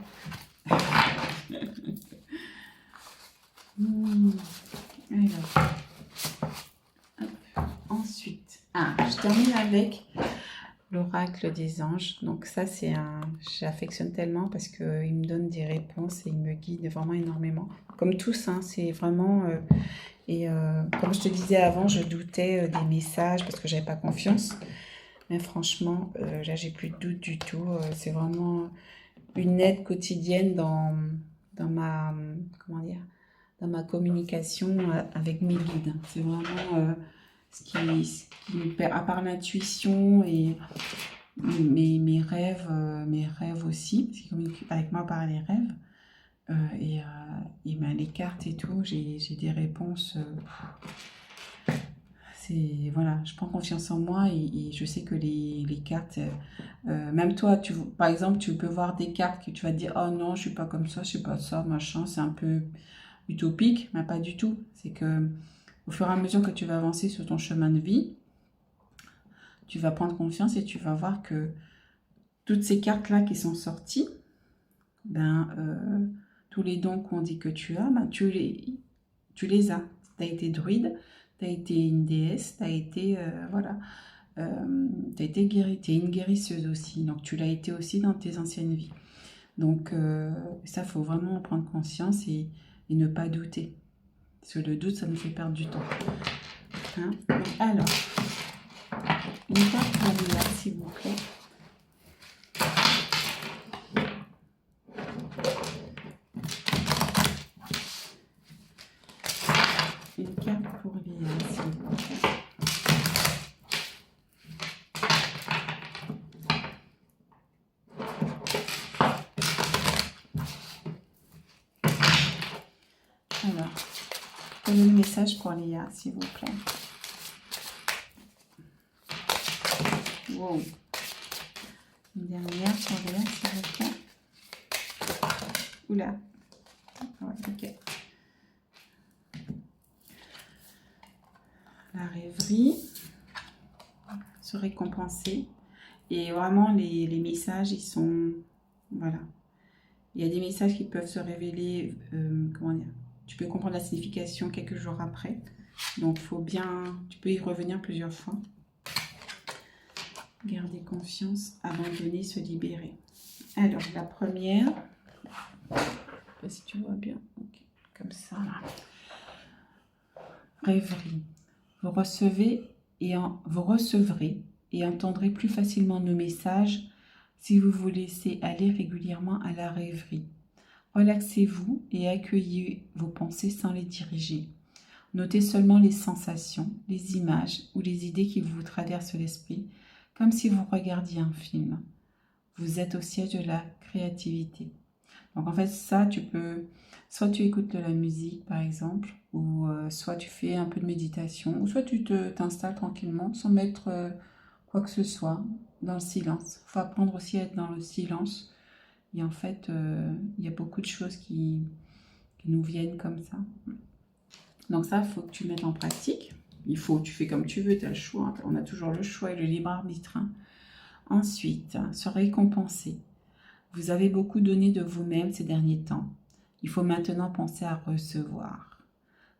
Alors, ensuite, je termine avec l'oracle des anges. Donc ça, j'affectionne tellement parce qu'il me donne des réponses et il me guide vraiment énormément. Comme tous, hein, c'est vraiment... comme je te disais avant, je doutais des messages parce que j'avais pas confiance. Mais franchement, là, j'ai plus de doute du tout. C'est vraiment une aide quotidienne dans ma, comment dire, dans ma communication avec mes guides. C'est vraiment ce qui me permet, à part l'intuition et mes rêves aussi, parce qu'ils communiquent avec moi par les rêves. Ben, les cartes et tout, j'ai des réponses. Voilà, je prends confiance en moi et je sais que les cartes, même toi, par exemple, tu peux voir des cartes que tu vas te dire, oh non, je suis pas comme ça, je suis pas ça, machin, c'est un peu utopique, mais pas du tout. C'est que au fur et à mesure que tu vas avancer sur ton chemin de vie, tu vas prendre confiance et tu vas voir que toutes ces cartes-là qui sont sorties, tous les dons qu'on dit que tu as, tu les as. Tu as été druide, tu as été une déesse, tu as été, tu es une guérisseuse aussi. Donc, tu l'as été aussi dans tes anciennes vies. Donc, ça, il faut vraiment prendre conscience et ne pas douter. Parce que le doute, ça nous fait perdre du temps. Hein? Alors, une carte pour là, s'il vous plaît. Une carte pour Léa, s'il vous plaît. Alors, quel est le message pour Léa, s'il vous plaît? Wow. Une dernière pour Léa, s'il vous plaît. Oula. Ouais, ok. La rêverie. Se récompenser. Et vraiment, les messages, ils sont... Voilà. Il y a des messages qui peuvent se révéler... comment dire? Tu peux comprendre la signification quelques jours après. Donc, faut bien... Tu peux y revenir plusieurs fois. Garder confiance, abandonner, se libérer. Alors, la première... Je ne sais pas si tu vois bien. Okay. Comme ça, là. Rêverie. Vous recevrez et entendrez plus facilement nos messages si vous vous laissez aller régulièrement à la rêverie. Relaxez-vous et accueillez vos pensées sans les diriger. Notez seulement les sensations, les images ou les idées qui vous traversent l'esprit, comme si vous regardiez un film. Vous êtes au siège de la créativité. Donc en fait, ça, tu peux... Soit tu écoutes de la musique, par exemple, ou soit tu fais un peu de méditation, ou soit tu t'installes tranquillement sans mettre quoi que ce soit dans le silence. Il faut apprendre aussi à être dans le silence. Et en fait, il y a beaucoup de choses qui nous viennent comme ça. Donc ça, il faut que tu mettes en pratique. Tu fais comme tu veux, tu as le choix. On a toujours le choix et le libre arbitre. Hein. Ensuite, se récompenser. Vous avez beaucoup donné de vous-même ces derniers temps. Il faut maintenant penser à recevoir.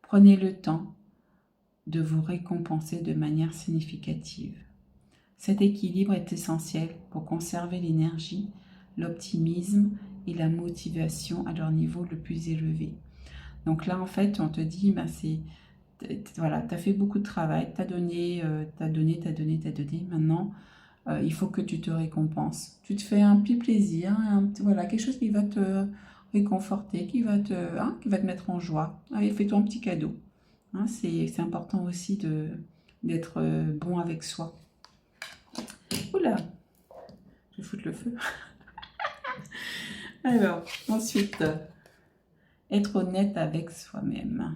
Prenez le temps de vous récompenser de manière significative. Cet équilibre est essentiel pour conserver l'énergie, l'optimisme et la motivation à leur niveau le plus élevé. Donc là, en fait, on te dit, ben voilà, tu as fait beaucoup de travail, tu as donné, Maintenant, il faut que tu te récompenses. Tu te fais un petit plaisir, voilà, quelque chose qui va te réconforter, qui va te mettre en joie. Allez, fais-toi un petit cadeau. Hein, c'est important aussi d'être bon avec soi. Oula, je vais foutre le feu. Alors, ensuite, être honnête avec soi-même.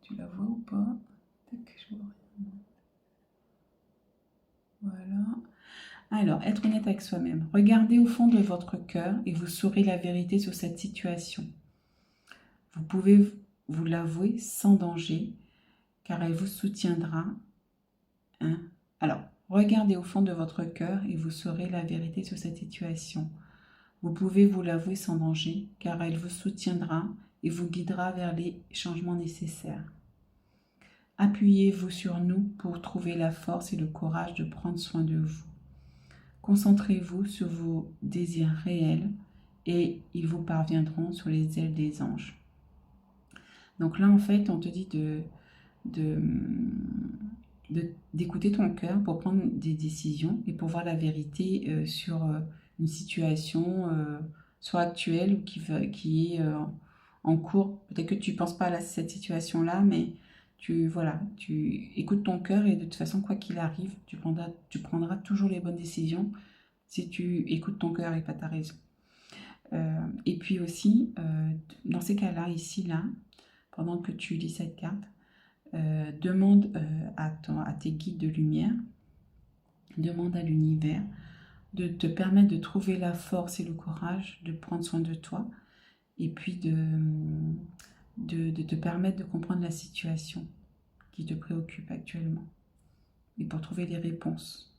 Tu la vois ou pas? Voilà. Alors, être honnête avec soi-même. Regardez au fond de votre cœur et vous saurez la vérité sur cette situation. Vous pouvez vous l'avouer sans danger, car elle vous soutiendra. Hein? Alors, regardez au fond de votre cœur et vous saurez la vérité sur cette situation. Vous pouvez vous l'avouer sans danger, car elle vous soutiendra et vous guidera vers les changements nécessaires. Appuyez-vous sur nous pour trouver la force et le courage de prendre soin de vous. Concentrez-vous sur vos désirs réels et ils vous parviendront sur les ailes des anges. Donc là, en fait, on te dit d'écouter ton cœur pour prendre des décisions et pour voir la vérité sur une situation soit actuelle ou qui est en cours. Peut-être que tu ne penses pas à cette situation-là, mais tu écoutes ton cœur et de toute façon, quoi qu'il arrive, tu prendras toujours les bonnes décisions si tu écoutes ton cœur et pas ta raison. Et puis aussi, dans ces cas-là, ici, là, pendant que tu lis cette carte, demande à tes guides de lumière, demande à l'univers de te permettre de trouver la force et le courage de prendre soin de toi et puis de te permettre de comprendre la situation qui te préoccupe actuellement et pour trouver les réponses.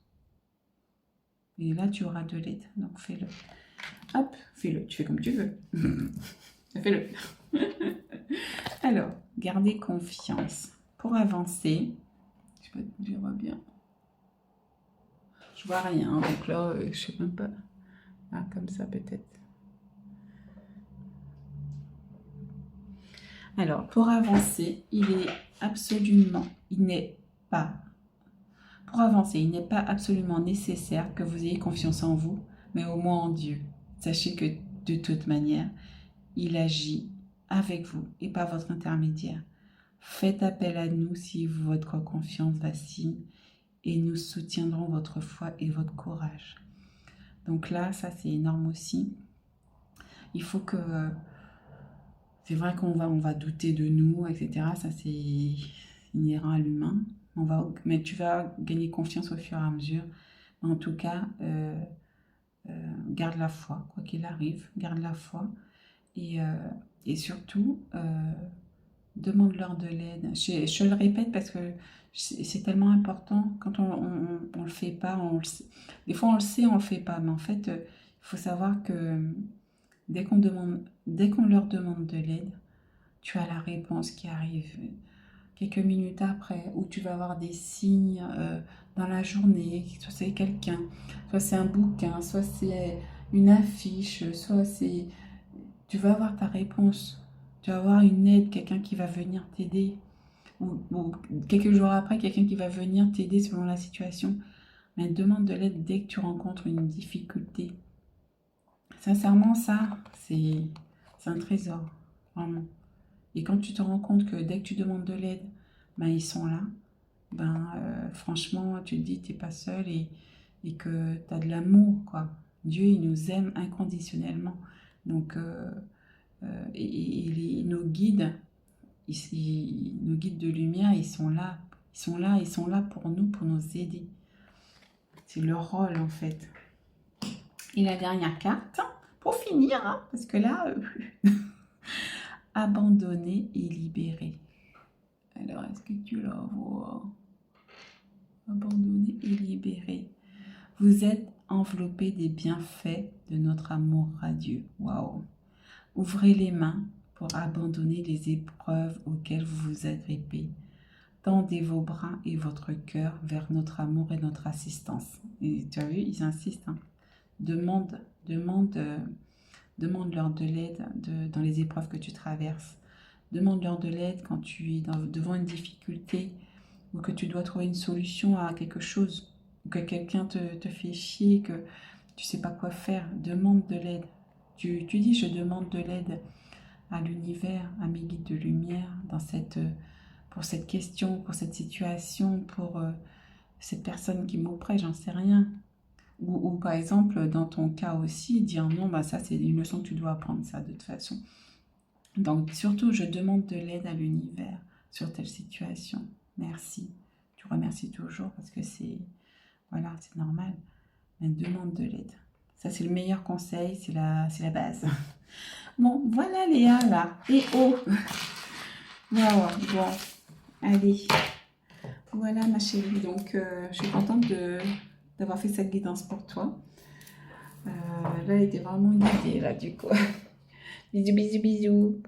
Et là, tu auras de l'aide, donc fais-le. Hop, fais-le, tu fais comme tu veux. Fais-le. Alors, gardez confiance. Pour avancer, je sais pas, je vois bien. Je vois rien, donc là, je sais même pas. Ah, comme ça peut-être. Alors, pour avancer, pour avancer, il n'est pas absolument nécessaire que vous ayez confiance en vous, mais au moins en Dieu. Sachez que de toute manière, il agit avec vous et par votre intermédiaire. Faites appel à nous si votre confiance vacille et nous soutiendrons votre foi et votre courage. Donc là, ça c'est énorme aussi. Il faut que... C'est vrai qu'on va douter de nous, etc. Ça c'est inhérent à l'humain. Mais tu vas gagner confiance au fur et à mesure. En tout cas, garde la foi, quoi qu'il arrive, garde la foi. Et surtout, demande-leur de l'aide. Je le répète parce que c'est tellement important. Quand on le fait pas, des fois on le sait, on le fait pas. Mais en fait, il faut savoir que dès qu'on leur demande de l'aide, tu as la réponse qui arrive quelques minutes après, où tu vas avoir des signes dans la journée, soit c'est quelqu'un, soit c'est un bouquin, soit c'est une affiche, soit c'est... Tu vas avoir ta réponse. Tu vas avoir une aide, quelqu'un qui va venir t'aider. Ou quelques jours après, quelqu'un qui va venir t'aider selon la situation. Mais demande de l'aide dès que tu rencontres une difficulté. Sincèrement, ça, c'est un trésor. Vraiment. Et quand tu te rends compte que dès que tu demandes de l'aide, ben, ils sont là, ben, franchement, tu te dis que tu n'es pas seul et que tu as de l'amour, quoi. Dieu, il nous aime inconditionnellement. Donc, nos guides, nos guides de lumière, ils sont là. Ils sont là pour nous aider. C'est leur rôle, en fait. Et la dernière carte, pour finir, hein, parce que là, abandonner et libérer. Alors, est-ce que tu la vois? Abandonner et libérer. Vous êtes enveloppé des bienfaits de notre amour radieux. Waouh! Ouvrez les mains pour abandonner les épreuves auxquelles vous vous agrippez. Tendez vos bras et votre cœur vers notre amour et notre assistance. Et tu as vu, ils insistent. Hein. Demande-leur de l'aide dans les épreuves que tu traverses. Demande-leur de l'aide quand tu es devant une difficulté ou que tu dois trouver une solution à quelque chose, ou que quelqu'un te fait chier, que tu ne sais pas quoi faire. Demande de l'aide. Tu dis, je demande de l'aide à l'univers, à mes guides de lumière, pour cette question, pour cette situation, pour cette personne qui m'oppresse, j'en sais rien. Ou par exemple, dans ton cas aussi, dire non, bah ça c'est une leçon que tu dois apprendre, ça de toute façon. Donc surtout, je demande de l'aide à l'univers sur telle situation. Merci. Tu remercies toujours parce que voilà, c'est normal. Mais demande de l'aide. Ça c'est le meilleur conseil, c'est la base. Bon, voilà Léa là. Et oh. Wow, bon, allez. Voilà ma chérie. Donc je suis contente d'avoir fait cette guidance pour toi. Là, elle était vraiment guidée là du coup. Bisous, bisous, bisous.